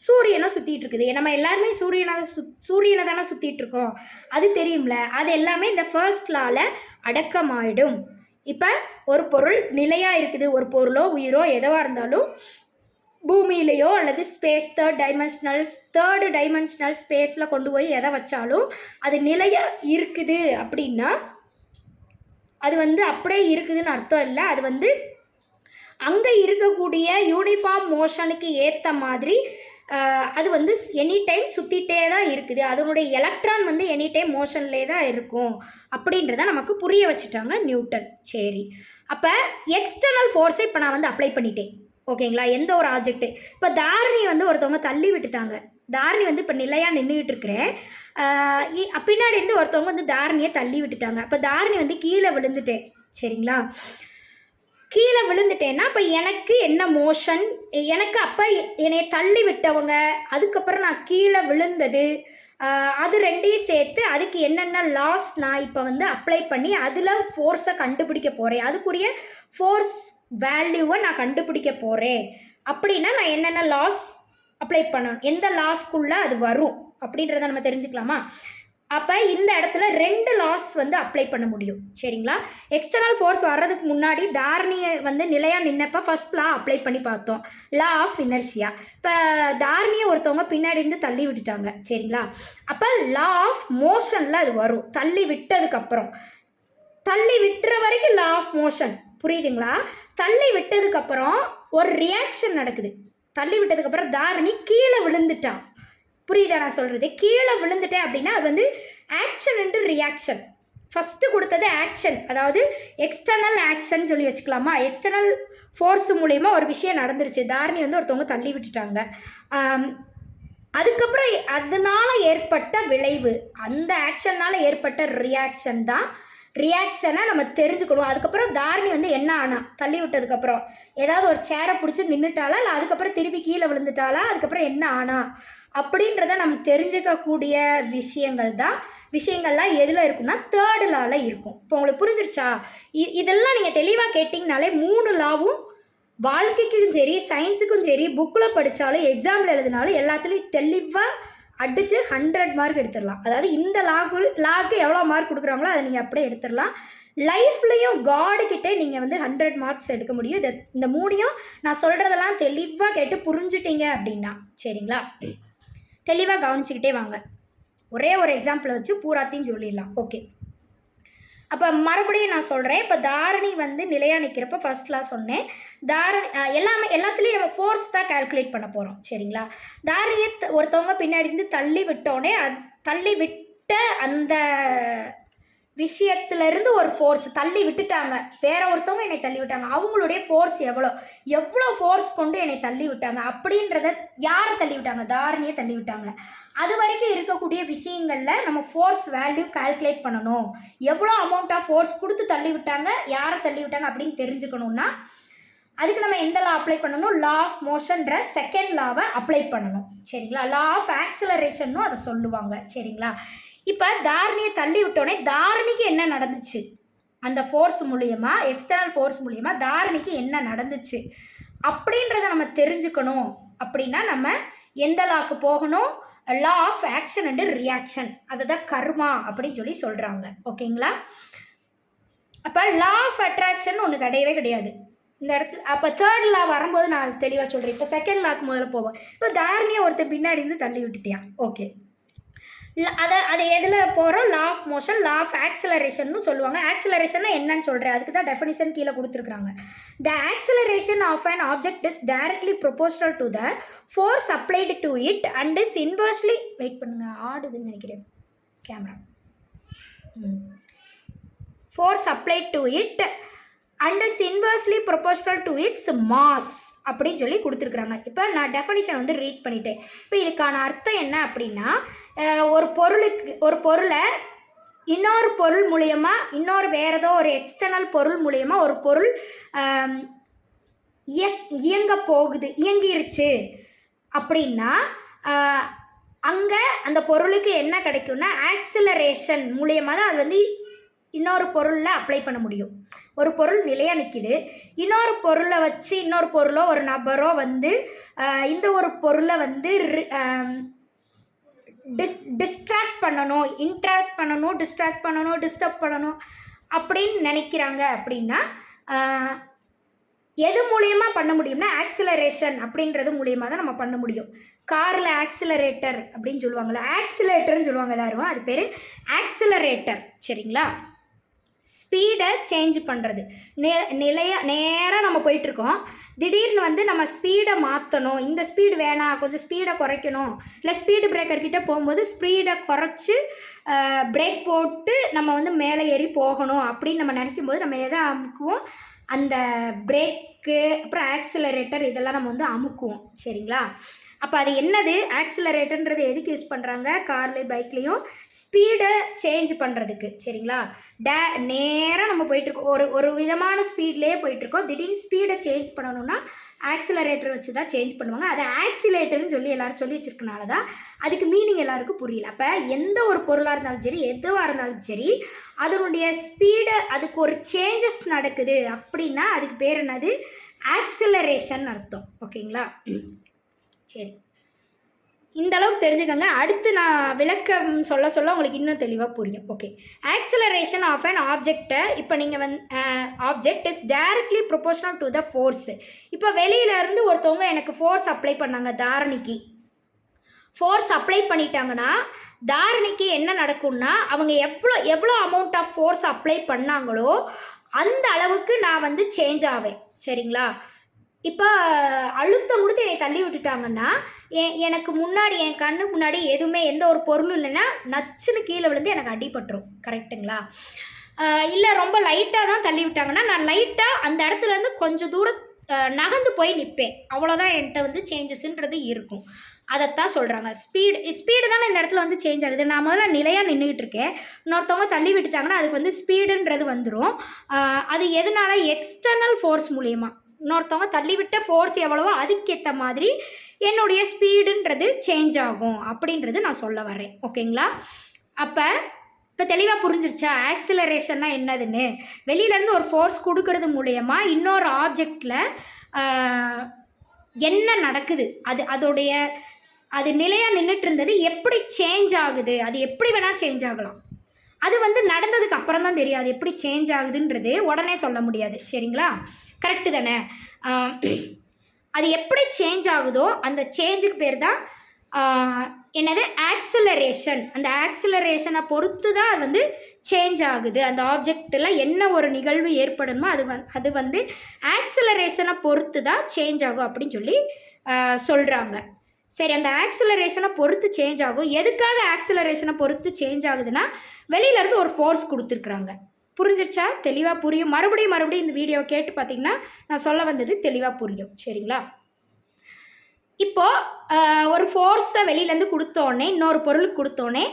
சூரியனை சுற்றிட்டு இருக்குது. நம்ம எல்லாருமே சூரியனை தானே சுற்றிட்டு இருக்கோம். அது தெரியும்ல. அது எல்லாமே இந்த ஃபர்ஸ்ட் லாவில் அடக்கமாயிடும். இப்போ ஒரு பொருள் நிலையாக இருக்குது, ஒரு பொருளோ உயிரோ எதுவாக இருந்தாலும் பூமியிலையோ அல்லது ஸ்பேஸ் தேர்டு டைமென்ஷனல் ஸ்பேஸில் கொண்டு போய் எதை வச்சாலும் அது நிலையாக இருக்குது அப்படின்னா அது வந்து அப்படியே இருக்குதுன்னு அர்த்தம் இல்லை. அது வந்து அங்கே இருக்கக்கூடிய யூனிஃபார்ம் மோஷனுக்கு ஏற்ற மாதிரி அது வந்து எனி டைம் சுற்றிட்டே தான் இருக்குது. அதனுடைய எலக்ட்ரான் வந்து எனி டைம் மோஷன்லே தான் இருக்கும் அப்படின்றத நமக்கு புரிய வச்சுட்டாங்க நியூட்டன். சரி, அப்போ எக்ஸ்டர்னல் ஃபோர்ஸை இப்போ நான் வந்து அப்ளை பண்ணிட்டேன். ஓகேங்களா? எந்த ஒரு ஆப்ஜெக்ட்டு இப்போ தாரணி வந்து ஒருத்தவங்க தள்ளி விட்டுட்டாங்க. தாரணி வந்து இப்போ நிலையாக நின்றுக்கிட்டு இருக்கிறேன். பின்னாடி இருந்து ஒருத்தவங்க வந்து தாரணியை தள்ளி விட்டுட்டாங்க. அப்போ தாரணி வந்து கீழே விழுந்துட்டேன். சரிங்களா? கீழே விழுந்துட்டேன்னா அப்போ எனக்கு என்ன மோஷன்? எனக்கு அப்போ என்னை தள்ளி விட்டவங்க, அதுக்கப்புறம் நான் கீழே விழுந்தது, அது ரெண்டையும் சேர்த்து அதுக்கு என்னென்ன லாஸ் நான் இப்போ வந்து அப்ளை பண்ணி அதில் ஃபோர்ஸை கண்டுபிடிக்க போகிறேன். அதுக்குரிய ஃபோர்ஸ் வேல்யூவை நான் கண்டுபிடிக்க போகிறேன். அப்படின்னா நான் என்னென்ன லாஸ் அப்ளை பண்ணணும், எந்த லாஸ்க்குள்ளே அது வரும் அப்படின்றத நம்ம தெரிஞ்சுக்கலாமா? அப்போ இந்த இடத்துல 2 லாஸ் வந்து அப்ளை பண்ண முடியும். சரிங்களா? எக்ஸ்டர்னல் ஃபோர்ஸ் வர்றதுக்கு முன்னாடி தாரணியை வந்து நிலையாக நின்னப்போ ஃபர்ஸ்ட் லா அப்ளை பண்ணி பார்த்தோம், லா ஆஃப் இனர்ஷியா. இப்போ தாரணியை ஒருத்தவங்க பின்னாடி இருந்து தள்ளி விட்டுட்டாங்க. சரிங்களா? அப்போ லா ஆஃப் மோஷனில் அது வரும். தள்ளி விட்டதுக்கப்புறம், தள்ளி விட்டுற வரைக்கும் லா ஆஃப் மோஷன், புரியுதுங்களா? தள்ளி விட்டதுக்கப்புறம் ஒரு ரியாக்ஷன் நடக்குது. தள்ளி விட்டதுக்கப்புறம் தாரணி கீழே விழுந்துட்டான். புரியுதா நான் சொல்கிறது? கீழே விழுந்துட்டேன் அப்படின்னா அது வந்து ஆக்ஷன் அண்டு ரியாக்ஷன். ஃபஸ்ட்டு கொடுத்தது ஆக்ஷன், அதாவது எக்ஸ்டர்னல் ஆக்ஷன் சொல்லி வச்சுக்கலாமா? எக்ஸ்டர்னல் ஃபோர்ஸ் மூலிமா ஒரு விஷயம் நடந்துருச்சு. தாரணி வந்து ஒருத்தவங்க தள்ளி விட்டுட்டாங்க. அதுக்கப்புறம் அதனால் ஏற்பட்ட விளைவு, அந்த ஆக்ஷன்னால் ஏற்பட்ட ரியாக்ஷன் தான். ரியாக்ஷனை நம்ம தெரிஞ்சுக்கணும். அதுக்கப்புறம் தாரணி வந்து என்ன ஆனா? தள்ளி விட்டதுக்கப்புறம் ஏதாவது ஒரு சேரை பிடிச்சி நின்றுட்டாளா, இல்லை அதுக்கப்புறம் திருப்பி கீழே விழுந்துட்டாளா, அதுக்கப்புறம் என்ன ஆனா அப்படின்றத நம்ம தெரிஞ்சுக்கக்கூடிய விஷயங்கள்லாம் எதில் இருக்குன்னா தேர்டு லாவில் இருக்கும். இப்போ உங்களுக்கு புரிஞ்சிருச்சா? இதெல்லாம் நீங்கள் தெளிவாக கேட்டிங்கனாலே 3 லாவும் வாழ்க்கைக்கும் சரி சயின்ஸுக்கும் சரி புக்கில் படித்தாலும் எக்ஸாம்பிள் எழுதினாலும் எல்லாத்துலேயும் தெளிவாக அடித்து 100 மார்க் எடுத்துடலாம். அதாவது இந்த லாக்கு எவ்வளோ மார்க் கொடுக்குறாங்களோ அதை நீங்கள் அப்படியே எடுத்துடலாம். லைஃப்லேயும் காடுகிட்டே நீங்கள் வந்து 100 மார்க்ஸ் எடுக்க முடியும். இந்த 3ஐயும் நான் சொல்கிறதெல்லாம் தெளிவாக கேட்டு புரிஞ்சுட்டீங்க அப்படின்னா. சரிங்களா? தெளிவாக கவனிச்சுக்கிட்டே வாங்க. ஒரே ஒரு எக்ஸாம்பிளை வச்சு பூராத்தையும் சொல்லிடலாம். ஓகே, அப்போ மறுபடியும் நான் சொல்கிறேன். இப்போ தாரணி வந்து நிலையாக நிற்கிறப்ப ஃபர்ஸ்ட்லாம் சொன்னேன். தாரணி எல்லாத்துலேயும் நம்ம ஃபோர்ஸ் தான் கால்குலேட் பண்ண போகிறோம். சரிங்களா? தாரணியை ஒருத்தவங்க பின்னாடி இருந்து தள்ளி விட்டோடனே தள்ளி விட்ட அந்த விஷயத்துலேருந்து ஒரு ஃபோர்ஸ் தள்ளி விட்டுட்டாங்க. வேற ஒருத்தவங்க என்னை தள்ளி விட்டாங்க. அவங்களுடைய ஃபோர்ஸ் எவ்வளோ ஃபோர்ஸ் கொண்டு என்னை தள்ளி விட்டாங்க அப்படின்றத யாரை தள்ளி விட்டாங்க? தாரணியை தள்ளி விட்டாங்க. அது வரைக்கும் இருக்கக்கூடிய விஷயங்களில் நம்ம ஃபோர்ஸ் வேல்யூ கால்குலேட் பண்ணணும். எவ்வளோ அமௌண்ட் ஆஃப் ஃபோர்ஸ் கொடுத்து தள்ளி விட்டாங்க, யாரை தள்ளி விட்டாங்க அப்படின்னு தெரிஞ்சுக்கணுன்னா அதுக்கு நம்ம எந்த லா அப்ளை பண்ணணும்? லா ஆஃப் மோஷன்ற செகண்ட் லாவை அப்ளை பண்ணணும். சரிங்களா? லா ஆஃப் ஆக்சிலரேஷன்னும் அதை சொல்லுவாங்க. சரிங்களா? இப்போ தாரணியை தள்ளி விட்டோடனே தாரணிக்கு என்ன நடந்துச்சு? அந்த ஃபோர்ஸ் மூலியமா, எக்ஸ்டர்னல் ஃபோர்ஸ் மூலியமா தாரணிக்கு என்ன நடந்துச்சு அப்படின்றத நம்ம தெரிஞ்சுக்கணும். அப்படின்னா நம்ம எந்த லாக்கு போகணும், law of action and reaction, அதை தான் கர்மா அப்படின்னு சொல்லி சொல்கிறாங்க. ஓகேங்களா? அப்போ லா ஆஃப் அட்ராக்ஷன் ஒன்று கிடையவே கிடையாது இந்த இடத்துல. அப்போ தேர்ட் லா வரும்போது நான் தெளிவாக சொல்கிறேன். இப்போ செகண்ட் லாக்கு முதல்ல போவோம். இப்போ தாரணியை ஒருத்தர் பின்னாடி இருந்து தள்ளி விட்டுட்டியான். ஓகே, அதை எதில் போகிறோம்? Law of motion, law of acceleration சொல்லுவாங்க. ஆக்சிலரேஷன் என்னன்னு சொல்கிறேன், அதுக்கு தான் டெஃபினிஷன் கீழே கொடுத்துருக்காங்க. The acceleration of an object is directly proportional to the force applied to it and is inversely, வெயிட் பண்ணுங்க, ஆடுதுன்னு நினைக்கிறேன் camera, force applied to it and is inversely proportional to its mass அப்படின்னு சொல்லி கொடுத்துருக்குறாங்க. இப்போ நான் டெஃபினிஷன் வந்து ரீட் பண்ணிட்டேன். இப்போ இதுக்கான அர்த்தம் என்ன அப்படின்னா, ஒரு பொருளை இன்னொரு பொருள் மூலயமா, இன்னொரு வேறு ஏதோ ஒரு எக்ஸ்டர்னல் பொருள் மூலயமா ஒரு பொருள் இயங்க போகுது, இயங்கிருச்சு அப்படின்னா அங்கே அந்த பொருளுக்கு என்ன கிடைக்கும்னா ஆக்சிலரேஷன் மூலயமா தான் அது வந்து இன்னொரு பொருளில் அப்ளை பண்ண முடியும். ஒரு பொருள் நிலையாக நிற்கிது, இன்னொரு பொருளை வச்சு இன்னொரு பொருளோ ஒரு நபரோ வந்து இந்த ஒரு பொருளை வந்து டிஸ்ட்ராக்ட் பண்ணணும், இன்ட்ராக்ட் பண்ணணும், டிஸ்ட்ராக்ட் பண்ணணும், டிஸ்டர்ப் பண்ணணும் அப்படின்னு நினைக்கிறாங்க அப்படின்னா எது மூலயமா பண்ண முடியும்னா ஆக்சிலரேஷன் அப்படின்றது மூலயமா தான் நம்ம பண்ண முடியும். காரில் ஆக்சிலரேட்டர் அப்படின்னு சொல்லுவாங்கள்ல, ஆக்சிலேட்டர்னு சொல்லுவாங்க எல்லாரும், அது பேர் ஆக்சிலரேட்டர். சரிங்களா? ஸ்பீடை சேஞ்ச் பண்ணுறது. நேராக நம்ம போயிட்டுருக்கோம், திடீர்னு வந்து நம்ம ஸ்பீடை மாற்றணும், இந்த ஸ்பீடு வேணாம், கொஞ்சம் ஸ்பீடை குறைக்கணும், இல்லை ஸ்பீடு பிரேக்கர்கிட்ட போகும்போது ஸ்பீடை குறைச்சி பிரேக் போட்டு நம்ம வந்து மேலே ஏறி போகணும் அப்படின்னு நம்ம நினைக்கும் போது நம்ம எதை அமுக்குவோம்? அந்த பிரேக்கு, அப்புறம் ஆக்சிலரேட்டர், இதெல்லாம் நம்ம வந்து அமுக்குவோம். சரிங்களா? அப்போ அது என்னது? ஆக்சிலரேட்டர்ன்றது எதுக்கு யூஸ் பண்ணுறாங்க? கார்லேயும் பைக்லேயும் ஸ்பீடை சேஞ்ச் பண்ணுறதுக்கு. சரிங்களா? நேராக நம்ம போயிட்டுருக்கோம், ஒரு விதமான ஸ்பீட்லேயே போயிட்டுருக்கோம், திடீர்னு ஸ்பீடை சேஞ்ச் பண்ணணும்னா ஆக்சிலரேட்டர் வச்சு தான் சேஞ்ச் பண்ணுவாங்க. அதை ஆக்சிலேட்டர்னு சொல்லி எல்லோரும் சொல்லி வச்சுருக்கனால தான் அதுக்கு மீனிங் எல்லாருக்கும் புரியல. அப்போ எந்த ஒரு பொருளாக இருந்தாலும் சரி, எதுவாக இருந்தாலும் சரி, அதனுடைய ஸ்பீடை, அதுக்கு ஒரு சேஞ்சஸ் நடக்குது அப்படின்னா அதுக்கு பேர் என்னது? ஆக்சிலரேஷன் அர்த்தம். ஓகேங்களா? சரி, இந்த அளவுக்கு தெரிஞ்சுக்கோங்க. அடுத்து நான் விளக்கம் சொல்ல உங்களுக்கு இன்னும் தெளிவாக புரியும். ஓகே, ஆக்சிலரேஷன் ஆஃப் அன் ஆப்ஜெக்டை, இப்போ நீங்கள் object is directly proportional to the force. இப்போ வெளியிலேருந்து ஒருத்தவங்க எனக்கு ஃபோர்ஸ் அப்ளை பண்ணாங்க, தாரணிக்கு ஃபோர்ஸ் அப்ளை பண்ணிட்டாங்கன்னா தாரணிக்கு என்ன நடக்கும்னா, அவங்க எவ்வளோ அமௌண்ட் ஆஃப் ஃபோர்ஸ் அப்ளை பண்ணாங்களோ அந்த அளவுக்கு நான் வந்து சேஞ்ச் ஆவேன். சரிங்களா? இப்போ அழுத்தம் கொடுத்து என்னை தள்ளி விட்டுட்டாங்கன்னா எனக்கு முன்னாடி, என் கண்ணுக்கு முன்னாடி எதுவுமே எந்த ஒரு பொருளும் இல்லைன்னா நச்சுன்னு கீழே விழுந்து எனக்கு அடிபட்டுரும். கரெக்டுங்களா? இல்லை ரொம்ப லைட்டாக தான் தள்ளி விட்டாங்கன்னா நான் லைட்டாக அந்த இடத்துலேருந்து கொஞ்சம் தூரம் நகர்ந்து போய் நிற்பேன். அவ்வளோதான் என்கிட்ட வந்து சேஞ்சஸ்ன்றது இருக்கும். அதைத்தான் சொல்கிறாங்க. ஸ்பீடு தானே இந்த இடத்துல வந்து சேஞ்ச் ஆகுது. நான் முதல்ல நிலையாக நின்றுக்கிட்டு இருக்கேன், இன்னொருத்தவங்க தள்ளி விட்டுட்டாங்கன்னா அதுக்கு வந்து ஸ்பீடுன்றது வந்துடும். அது எதனால? எக்ஸ்டர்னல் ஃபோர்ஸ் மூலயமா. இன்னொருத்தவங்க தள்ளிவிட்ட ஃபோர்ஸ் எவ்வளவோ அதுக்கேற்ற மாதிரி என்னுடைய ஸ்பீடுன்றது சேஞ்ச் ஆகும் அப்படின்றது நான் சொல்ல வரேன். ஓகேங்களா? அப்போ இப்போ தெளிவாக புரிஞ்சிருச்சா ஆக்சிலரேஷன்னா என்னதுன்னு? வெளியிலேருந்து ஒரு ஃபோர்ஸ் கொடுக்கறது மூலயமா இன்னொரு ஆப்ஜெக்டில் என்ன நடக்குது, அது நிலையாக நின்றுட்டு இருந்தது எப்படி சேஞ்ச் ஆகுது, அது எப்படி வேணால் சேஞ்ச் ஆகலாம். அது வந்து நடந்ததுக்கு அப்புறம் தான் தெரியாது எப்படி சேஞ்ச் ஆகுதுன்றது, உடனே சொல்ல முடியாது. சரிங்களா? கரெக்டு தானே? அது எப்படி சேஞ்ச் ஆகுதோ அந்த சேஞ்சுக்கு பேர் தான் என்னது? ஆக்சிலரேஷன். அந்த ஆக்சிலரேஷனை பொறுத்து தான் அது வந்து சேஞ்ச் ஆகுது. அந்த ஆப்ஜெக்டில் என்ன ஒரு நிகழ்வு ஏற்படணுமோ அது வந்து ஆக்சிலரேஷனை பொறுத்து தான் சேஞ்ச் ஆகும் அப்படின்னு சொல்லி சொல்கிறாங்க. சரி, அந்த ஆக்சிலரேஷனை பொறுத்து சேஞ்ச் ஆகும். எதுக்காக ஆக்சிலரேஷனை பொறுத்து சேஞ்ச் ஆகுதுன்னா வெளியிலேருந்து ஒரு ஃபோர்ஸ் கொடுத்துருக்குறாங்க. புரிஞ்சிருச்சா? தெளிவாக புரியும். மறுபடியும் இந்த வீடியோவை கேட்டு பார்த்தீங்கன்னா நான் சொல்ல வந்தது தெளிவாக புரியும். சரிங்களா? இப்போது ஒரு ஃபோர்ஸை வெளியிலேருந்து கொடுத்தோடனே, இன்னொரு பொருளுக்கு கொடுத்தோடனே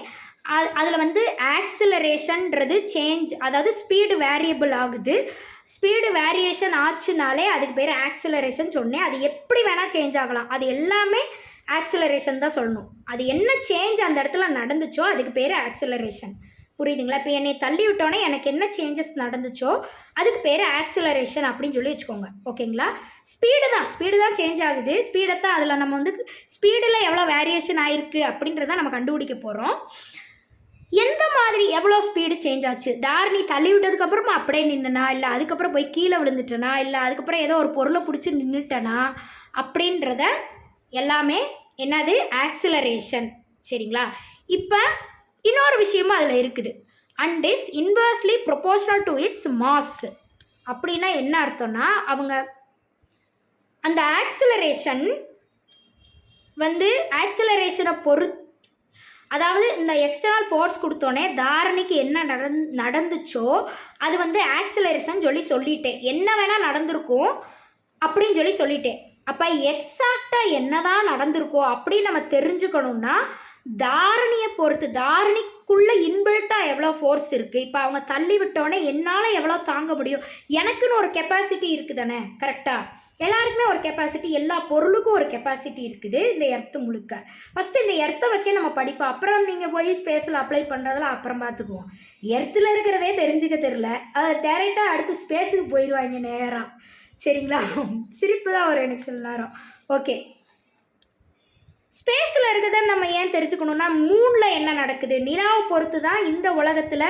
அதில் வந்து ஆக்சிலரேஷன்ன்றது சேஞ்ச், அதாவது ஸ்பீடு வேரியபிள் ஆகுது. ஸ்பீடு வேரியேஷன் ஆச்சுனாலே அதுக்கு பேர் ஆக்சிலரேஷன் சொன்னேன். அது எப்படி வேணால் சேஞ்ச் ஆகலாம், அது எல்லாமே ஆக்சிலரேஷன் தான் சொல்லணும். அது என்ன சேஞ்ச் அந்த இடத்துல நடந்துச்சோ அதுக்கு பேர் ஆக்சிலரேஷன். புரியுதுங்களா? இப்போ என்னை தள்ளி விட்டோன்னே எனக்கு என்ன சேஞ்சஸ் நடந்துச்சோ அதுக்கு பேர் ஆக்சிலரேஷன் அப்படின்னு சொல்லி வச்சுக்கோங்க. ஓகேங்களா? ஸ்பீடு தான் சேஞ்ச் ஆகுது. ஸ்பீடை தான் அதில் நம்ம வந்து ஸ்பீடில் எவ்வளோ வேரியேஷன் ஆயிருக்கு அப்படின்றத நம்ம கண்டுபிடிக்க போகிறோம். எந்த மாதிரி எவ்வளோ ஸ்பீடு சேஞ்ச் ஆச்சு? தாரணி தள்ளி விட்டதுக்கப்புறமா அப்படியே நின்றுனா, இல்லை அதுக்கப்புறம் போய் கீழே விழுந்துட்டேனா, இல்லை அதுக்கப்புறம் ஏதோ ஒரு பொருளை பிடிச்சி நின்றுட்டேனா அப்படின்றத எல்லாமே என்னது ஆக்சிலரேஷன். சரிங்களா? இப்போ இன்னொரு விஷயமும் அதில் இருக்குது. And is inversely proportional to its mass. அப்படின்னா என்ன அர்த்தம்னா, அவங்க அந்த ஆக்சிலரேஷன் வந்து ஆக்சிலரேஷனை அதாவது இந்த எக்ஸ்டர்னல் ஃபோர்ஸ் கொடுத்தோன்னே தாரணிக்கு என்ன நடந்துச்சோ அது வந்து ஆக்சிலரேஷன் சொல்லிட்டேன். என்ன வேணால் நடந்திருக்கும் அப்படின்னு சொல்லிட்டேன். அப்போ எக்ஸாக்டாக என்ன தான் நடந்திருக்கோ அப்படின்னு நம்ம தெரிஞ்சுக்கணுன்னா தாரணியை பொறுத்து, தாரணிக்குள்ளே இன்பில்ட்டாக எவ்வளோ ஃபோர்ஸ் இருக்குது, இப்போ அவங்க தள்ளி விட்டோன்னே என்னால் எவ்வளோ தாங்க முடியும், எனக்குன்னு ஒரு கெப்பாசிட்டி இருக்குது தானே. கரெக்டாக எல்லாருக்குமே ஒரு கெப்பாசிட்டி, எல்லா பொருளுக்கும் ஒரு கெப்பாசிட்டி இருக்குது இந்த எர்த்து முழுக்க. ஃபஸ்ட்டு இந்த எர்த்தை வச்சே நம்ம படிப்போம். அப்புறம் நீங்கள் போய் ஸ்பேஸில் அப்ளை பண்ணுறதெல்லாம் அப்புறம் பார்த்துக்குவோம். எர்த்தில் இருக்கிறதே தெரிஞ்சுக்க தெரில, அது டேரெக்டாக அடுத்து ஸ்பேஸுக்கு போயிடுவாங்க நேராக. சரிங்களா? சிரிப்பு தான் வரும் எனக்கு சில நேரம். ஓகே, ஸ்பேஸில் இருக்கிறத நம்ம ஏன் தெரிஞ்சுக்கணுன்னா, மூணில் என்ன நடக்குது, நிலாவை பொறுத்து தான் இந்த உலகத்தில்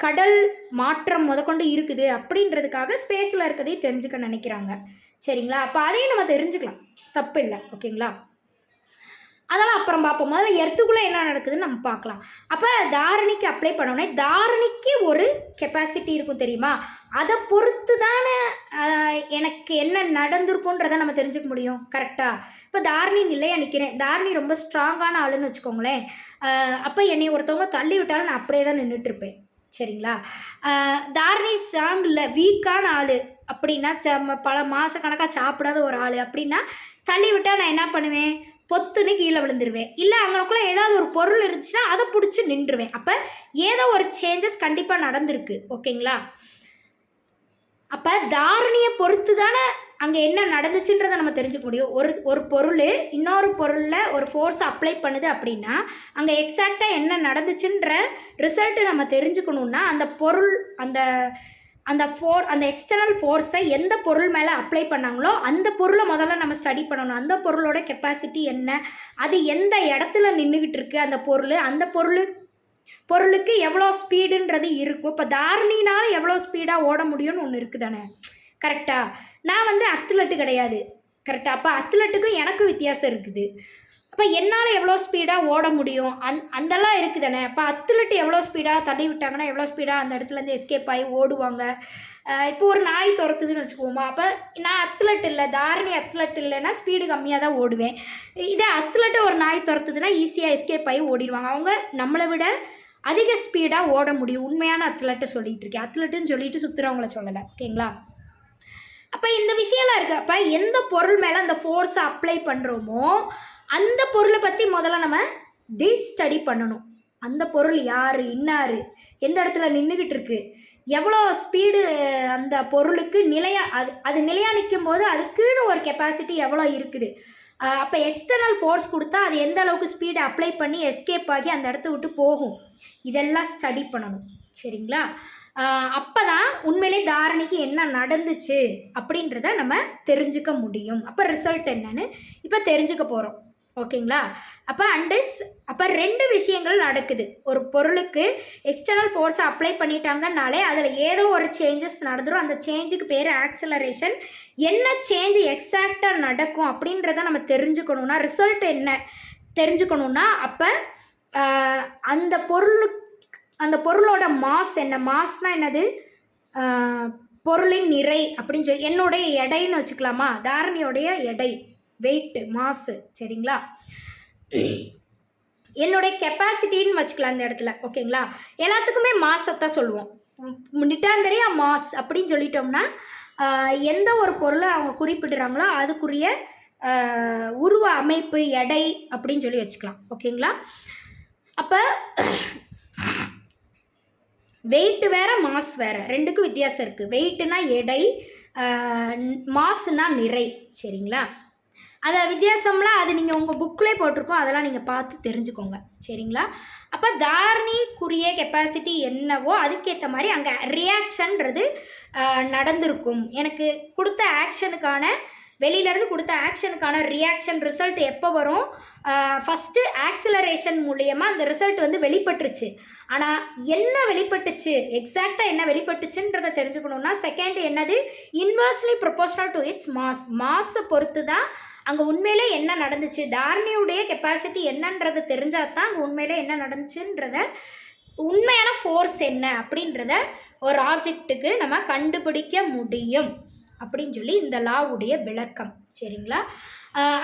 கடல் மாற்றம் முதற்கொண்டு இருக்குது அப்படின்றதுக்காக ஸ்பேஸில் இருக்கிறதையும் தெரிஞ்சுக்க நினைக்கிறாங்க. சரிங்களா? அப்போ அதையும் நம்ம தெரிஞ்சுக்கலாம், தப்பு இல்லை. ஓகேங்களா? அதெல்லாம் அப்புறம் பார்ப்போம். முதல்ல எர்த்துக்குள்ளே என்ன நடக்குதுன்னு நம்ம பார்க்கலாம். அப்போ தாரணிக்கு அப்ளை பண்ணோன்னே தாரணிக்கு ஒரு கெப்பாசிட்டி இருக்கும் தெரியுமா, அதை பொறுத்து தானே எனக்கு என்ன நடந்திருக்குன்றதை நம்ம தெரிஞ்சுக்க முடியும். கரெக்டாக? இப்போ தாரணி நிலையாக நிற்கிறேன், தாரணி ரொம்ப ஸ்ட்ராங்கான ஆளுன்னு வச்சுக்கோங்களேன். அப்போ என்னை ஒருத்தவங்க தள்ளி விட்டாலும் நான் அப்படியே தான் நின்றுட்டுருப்பேன். சரிங்களா? தாரணி ஸ்ட்ராங் இல்லை, வீக்கான ஆள் அப்படின்னா, பல மாதக்கணக்காக சாப்பிடாத ஒரு ஆள் அப்படின்னா தள்ளி விட்டால் நான் என்ன பண்ணுவேன், பொத்துன்னு கீழே விழுந்துருவேன். இல்லை அங்கனக்குள்ளே ஏதாவது ஒரு பொருள் இருந்துச்சுன்னா அதை பிடிச்சி நின்றுவேன். அப்போ ஏதோ ஒரு சேஞ்சஸ் கண்டிப்பாக நடந்திருக்கு. ஓகேங்களா? அப்போ தாரணியை பொறுத்து தானே அங்கே என்ன நடந்துச்சுன்றதை நம்ம தெரிஞ்சுக்க முடியும். ஒரு பொருள் இன்னொரு பொருளில் ஒரு ஃபோர்ஸை அப்ளை பண்ணுது அப்படின்னா அங்கே எக்ஸாக்டாக என்ன நடந்துச்சுன்ற ரிசல்ட்டு நம்ம தெரிஞ்சுக்கணுன்னா அந்த பொருள் அந்த எக்ஸ்டர்னல் ஃபோர்ஸை எந்த பொருள் மேலே அப்ளை பண்ணாங்களோ அந்த பொருளை முதல்ல நம்ம ஸ்டடி பண்ணணும். அந்த பொருளோட கெப்பாசிட்டி என்ன, அது எந்த இடத்துல நின்றுக்கிட்டு இருக்குது அந்த பொருளுக்கு எவ்வளோ ஸ்பீடுன்றது இருக்கும். இப்போ தாரணினால் எவ்வளோ ஸ்பீடாக ஓட முடியும்னு ஒன்று இருக்குது தானே. கரெக்டாக? நான் வந்து அத்லெட்டு கிடையாது. கரெக்டாக? அப்போ அத்லெட்டுக்கும் எனக்கும் வித்தியாசம் இருக்குது. அப்போ என்னால் எவ்வளோ ஸ்பீடாக ஓட முடியும் அந்தெல்லாம் இருக்குது தானே. இப்போ அத்லெட்டு எவ்வளோ ஸ்பீடாக தள்ளி விட்டாங்கன்னா எவ்வளோ ஸ்பீடாக அந்த இடத்துலேருந்து எஸ்கேப் ஆகி ஓடுவாங்க. இப்போ ஒரு நாய் துரத்துதுன்னு வச்சுக்குவோமா, அப்போ நான் அத்லெட் இல்லை, தாரணி அத்லெட் இல்லைன்னா ஸ்பீடு கம்மியாக தான் ஓடுவேன். இதே அத்லெட்டு ஒரு நாய் துரத்துதுன்னா ஈஸியாக எஸ்கேப் ஆகி ஓடிடுவாங்க. அவங்க நம்மளை விட அதிக ஸ்பீடாக ஓட முடியும். உண்மையான அத்லெட்டை சொல்லிகிட்டு இருக்கேன், அத்லெட்டுன்னு சொல்லிட்டு சுற்றுறவங்கள சொல்லலை. ஓகேங்களா? அப்போ இந்த விஷயம்லாம் இருக்குது. அப்போ எந்த பொருள் மேலே அந்த ஃபோர்ஸை அப்ளை பண்ணுறோமோ அந்த பொருளை பற்றி முதல்ல நம்ம டீப் ஸ்டடி பண்ணணும். அந்த பொருள் யார், இன்னார், எந்த இடத்துல நின்றுக்கிட்டு இருக்குது, எவ்வளோ ஸ்பீடு அந்த பொருளுக்கு அது நிலையாக நிற்கும் போது அதுக்குன்னு ஒரு கெப்பாசிட்டி எவ்வளோ இருக்குது. அப்போ எக்ஸ்டர்னல் ஃபோர்ஸ் கொடுத்தா அது எந்த அளவுக்கு ஸ்பீடை அப்ளை பண்ணி எஸ்கேப் ஆகி அந்த இடத்த விட்டு போகும், இதெல்லாம் ஸ்டடி பண்ணணும். சரிங்களா? அப்போ தான் உண்மையிலே தாரணிக்கு என்ன நடந்துச்சு அப்படின்றத நம்ம தெரிஞ்சுக்க முடியும். அப்போ ரிசல்ட் என்னன்னு இப்போ தெரிஞ்சுக்க போகிறோம். ஓகேங்களா? அப்போ ரெண்டு விஷயங்கள் நடக்குது. ஒரு பொருளுக்கு எக்ஸ்டர்னல் ஃபோர்ஸை அப்ளை பண்ணிட்டாங்கன்னாலே அதில் ஏதோ ஒரு சேஞ்சஸ் நடந்துடும். அந்த சேஞ்சுக்கு பேர் ஆக்சிலரேஷன். என்ன சேஞ்சு எக்ஸாக்டாக நடக்கும் அப்படின்றத நம்ம தெரிஞ்சுக்கணுன்னா, ரிசல்ட் என்ன தெரிஞ்சுக்கணுன்னா, அப்போ அந்த பொருளோட மாஸ் என்ன, மாஸ்னால் என்னது, பொருளின் நிறை அப்படின்னு சொல்லி என்னுடைய எடைன்னு வச்சுக்கலாமா, தாரணியோடைய எடை, வெயிட்டு, மாசு. சரிங்களா? என்னுடைய கெப்பாசிட்டின்னு வச்சுக்கலாம் அந்த இடத்துல. ஓகேங்களா? எல்லாத்துக்குமே மாசத்தான் சொல்லுவோம். நிட்டாந்தரியா மாஸ் அப்படின்னு சொல்லிட்டோம்னா எந்த ஒரு பொருளை அவங்க குறிப்பிடுறாங்களோ அதுக்குரிய உருவ அமைப்பு, எடை அப்படின்னு சொல்லி வச்சுக்கலாம். ஓகேங்களா? அப்போ வெயிட்டு வேறு, மாஸ் வேறு, ரெண்டுக்கும் வித்தியாசம் இருக்குது. வெயிட்டுனா எடை, மாசுனா நிறை. சரிங்களா? அதை வித்தியாசம்லாம் அது நீங்கள் உங்கள் புக்கிலே போட்டிருக்கோம், அதெல்லாம் நீங்கள் பார்த்து தெரிஞ்சுக்கோங்க. சரிங்களா? அப்போ தாரணிக்குரிய கெப்பாசிட்டி என்னவோ அதுக்கேற்ற மாதிரி அங்கே ரியாக்ஷன்றது நடந்திருக்கும். எனக்கு கொடுத்த ஆக்ஷனுக்கான வெளியிலேருந்து கொடுத்த ஆக்ஷனுக்கான ரியாக்ஷன் ரிசல்ட் எப்போ வரும்? ஃபஸ்ட்டு ஆக்சிலரேஷன் மூலியமாக அந்த ரிசல்ட் வந்து வெளிப்பட்டுருச்சு. ஆனால் என்ன வெளிப்பட்டுச்சு, எக்ஸாக்டாக என்ன வெளிப்பட்டுச்சுன்றதை தெரிஞ்சுக்கணுன்னா செகண்ட் என்னது, இன்வெர்ஸ்லி ப்ரொபோஷனல் டு இட்ஸ் மாஸை பொறுத்து தான் அங்கே உண்மையிலே என்ன நடந்துச்சு, தாரணியுடைய கெப்பாசிட்டி என்னன்றதை தெரிஞ்சால் தான் அங்கே உண்மையிலே என்ன நடந்துச்சுன்றத, உண்மையான ஃபோர்ஸ் என்ன அப்படின்றத ஒரு ஆப்ஜெக்ட்டுக்கு நம்ம கண்டுபிடிக்க முடியும் அப்படின்னு சொல்லி இந்த லாவுடைய விளக்கம். சரிங்களா?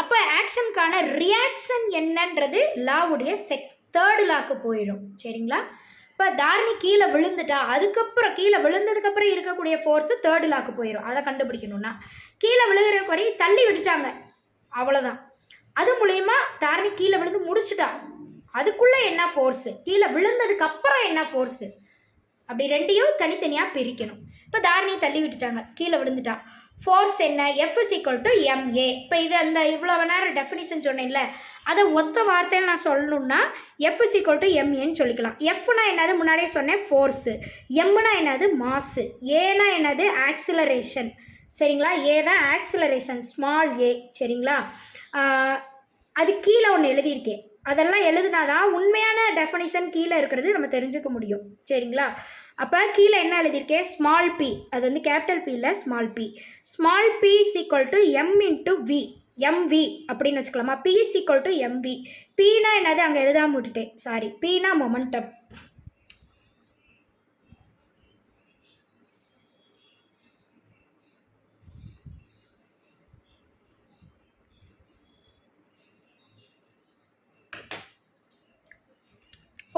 அப்போ ஆக்ஷனுக்கான ரியாக்ஷன் என்னன்றது லாவுடைய தேர்டு லாக்கு போயிடும். சரிங்களா? இப்போ தாரணி கீழே விழுந்துட்டா, அதுக்கப்புறம் கீழே விழுந்ததுக்கப்புறம் இருக்கக்கூடிய ஃபோர்ஸு தேர்டு லாக்கு போயிடும். அதை கண்டுபிடிக்கணும்னா கீழே விழுகிற குறை தள்ளி விட்டுட்டாங்க, அவ்வளோதான். அது மூலயமா தாரணி கீழே விழுந்து முடிச்சுட்டா, அதுக்குள்ளே என்ன ஃபோர்ஸு, கீழே விழுந்ததுக்கப்புறம் என்ன ஃபோர்ஸு, அப்படி ரெண்டையும் தனித்தனியாக பிரிக்கணும். இப்போ தாரணியை தள்ளி விட்டுட்டாங்க, கீழே விழுந்துட்டா, ஃபோர்ஸ் என்ன, F = ma. இப்போ இது அந்த இவ்வளோ நேரம் டெஃபினிஷன் சொன்னேன்ல, அதை ஒத்த வார்த்தையில் நான் சொல்லணுன்னா F = maன்னு சொல்லிக்கலாம். Fனா என்னது, முன்னாடியே சொன்னேன் ஃபோர்ஸு. எம்னா என்னது, மாஸு. ஏனா என்னது, ஆக்சிலரேஷன். சரிங்களா? ஏ தான் ஆக்சிலரேஷன், ஸ்மால் ஏ. சரிங்களா? அது கீழே ஒன்று எழுதியிருக்கேன், அதெல்லாம் எழுதுனாதான் உண்மையான டெஃபினிஷன் கீழே இருக்கிறது நம்ம தெரிஞ்சுக்க முடியும். சரிங்களா? அப்போ கீழே என்ன எழுதியிருக்கேன், ஸ்மால் பி, அது வந்து கேபிட்டல் பி இல்லை, small P. Small P = m × v, mv அப்படின்னு வச்சுக்கலாமா? P = mv. பீனா என்னது, அங்கே எழுதாம விட்டுட்டேன், சாரி. பீனா மொமெண்டம்.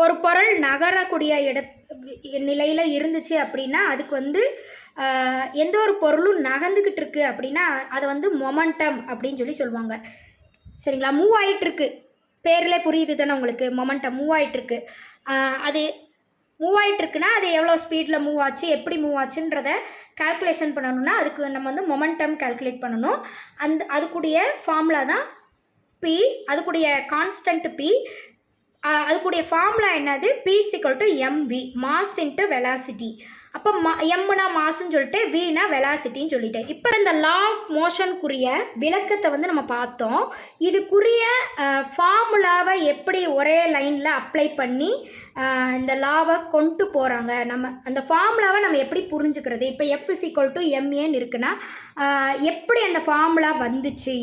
ஒரு பொருள் நகரக்கூடிய நிலையில் இருந்துச்சு அப்படின்னா அதுக்கு வந்து எந்த ஒரு பொருளும் நகர்ந்துக்கிட்டு இருக்கு அப்படின்னா அதை வந்து மொமெண்டம் அப்படின்னு சொல்லி சொல்லுவாங்க. சரிங்களா? மூவ் ஆகிட்டுருக்கு, பேரில் புரியுது தானே உங்களுக்கு, மொமெண்டம் மூவ் ஆகிட்டுருக்கு. அது மூவ் ஆகிட்டுருக்குன்னா அது எவ்வளோ ஸ்பீடில் மூவ் ஆச்சு, எப்படி மூவ் ஆச்சுன்றதை கால்குலேஷன் பண்ணணும்னா அதுக்கு நம்ம வந்து மொமெண்டம் கால்குலேட் பண்ணணும். அதுக்குடைய ஃபார்முலா தான் பி, அதுக்குடைய கான்ஸ்டன்ட் பி. அதுக்குடைய ஃபார்முலா என்னது, P = mv, mass into velocity. அப்போ எம்னா மாஸ்ன்னு சொல்லிட்டு வினா வெலாசிட்டின்னு சொல்லிட்டேன். இப்போ இந்த லா ஆஃப் மோஷனுக்குரிய விளக்கத்தை வந்து நம்ம பார்த்தோம். இதுக்குரிய ஃபார்முலாவை எப்படி ஒரே லைனில் அப்ளை பண்ணி இந்த லாவை கொண்டு போகிறாங்க, நம்ம அந்த ஃபார்முலாவை நம்ம எப்படி புரிஞ்சுக்கிறது. இப்போ F = maன்னு இருக்குன்னா எப்படி அந்த ஃபார்முலா வந்துச்சு,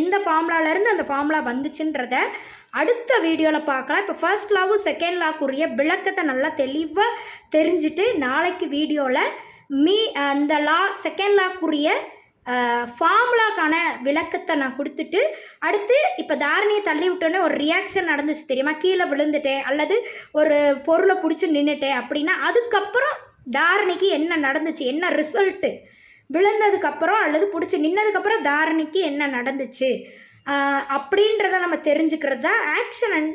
எந்த ஃபார்முலாவிலேருந்து அந்த ஃபார்முலா வந்துச்சுன்றத அடுத்த வீடியோவில் பார்க்கலாம். இப்போ ஃபர்ஸ்ட் லாவும் செகண்ட் லாக்குரிய விளக்கத்தை நல்லா தெளிவாக தெரிஞ்சுட்டு நாளைக்கு வீடியோவில் அந்த செகண்ட் லாக்குரிய ஃபார்முலாக்கான விளக்கத்தை நான் கொடுத்துட்டு அடுத்து இப்போ தாரணியை தள்ளி விட்டோன்னே ஒரு ரியாக்ஷன் நடந்துச்சு தெரியுமா, கீழே விழுந்துட்டேன் அல்லது ஒரு பொருளை பிடிச்சி நின்றுட்டேன் அப்படின்னா அதுக்கப்புறம் தாரணிக்கு என்ன நடந்துச்சு, என்ன ரிசல்ட்டு, விழுந்ததுக்கப்புறம் அல்லது பிடிச்சி நின்னதுக்கப்புறம் தாரணிக்கு என்ன நடந்துச்சு அப்படின்றத நம்ம தெரிஞ்சுக்கிறது தான் action and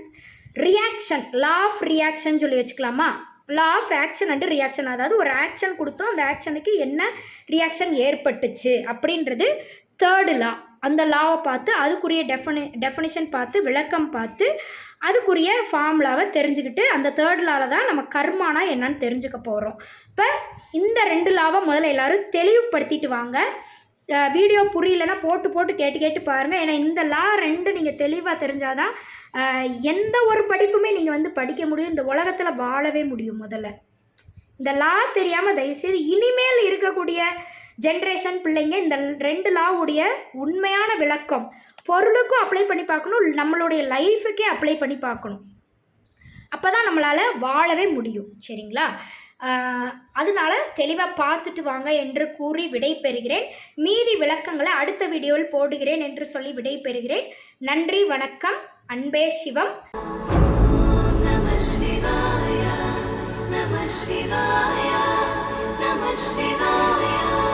reaction, law of reaction சொல்லி வச்சுக்கலாமா. Law of action and reaction, அதாவது ஒரு ஆக்ஷன் கொடுத்தோம் அந்த ஆக்ஷனுக்கு என்ன ரியாக்ஷன் ஏற்பட்டுச்சு அப்படின்றது தேர்டு லா. அந்த லாவை பார்த்து அதுக்குரிய டெஃபினிஷன் பார்த்து விளக்கம் பார்த்து அதுக்குரிய ஃபார்முலாவை தெரிஞ்சுக்கிட்டு அந்த தேர்ட் லாவில் தான் நம்ம கர்மானா என்னன்னு தெரிஞ்சுக்க போகிறோம். இப்போ இந்த 2 லாவை முதல்ல எல்லோரும் தெளிவுபடுத்திட்டு வாங்க. வீடியோ புரியலன்னா போட்டு கேட்டு பாருங்கள். ஏன்னா இந்த லா 2 நீங்கள் தெளிவாக தெரிஞ்சாதான் எந்த ஒரு படிப்புமே நீங்கள் வந்து படிக்க முடியும், இந்த உலகத்தில் வாழவே முடியும். முதல்ல இந்த லா தெரியாமல் தயவுசெய்து இனிமேல் இருக்கக்கூடிய ஜென்ரேஷன் பிள்ளைங்க இந்த 2 லாவுடைய உண்மையான விளக்கம் பொருளுக்கும் அப்ளை பண்ணி பார்க்கணும், நம்மளுடைய லைஃபுக்கே அப்ளை பண்ணி பார்க்கணும். அப்போ தான் நம்மளால் வாழவே முடியும். சரிங்களா? அதனால தெளிவாக பார்த்துட்டு வாங்க என்று கூறி விடை பெறுகிறேன். மீதி விளக்கங்களை அடுத்த வீடியோவில் போடுகிறேன் என்று சொல்லி விடை பெறுகிறேன். நன்றி, வணக்கம். அன்பே சிவம். நம சிவாய, நம சிவாய, நம சிவாய.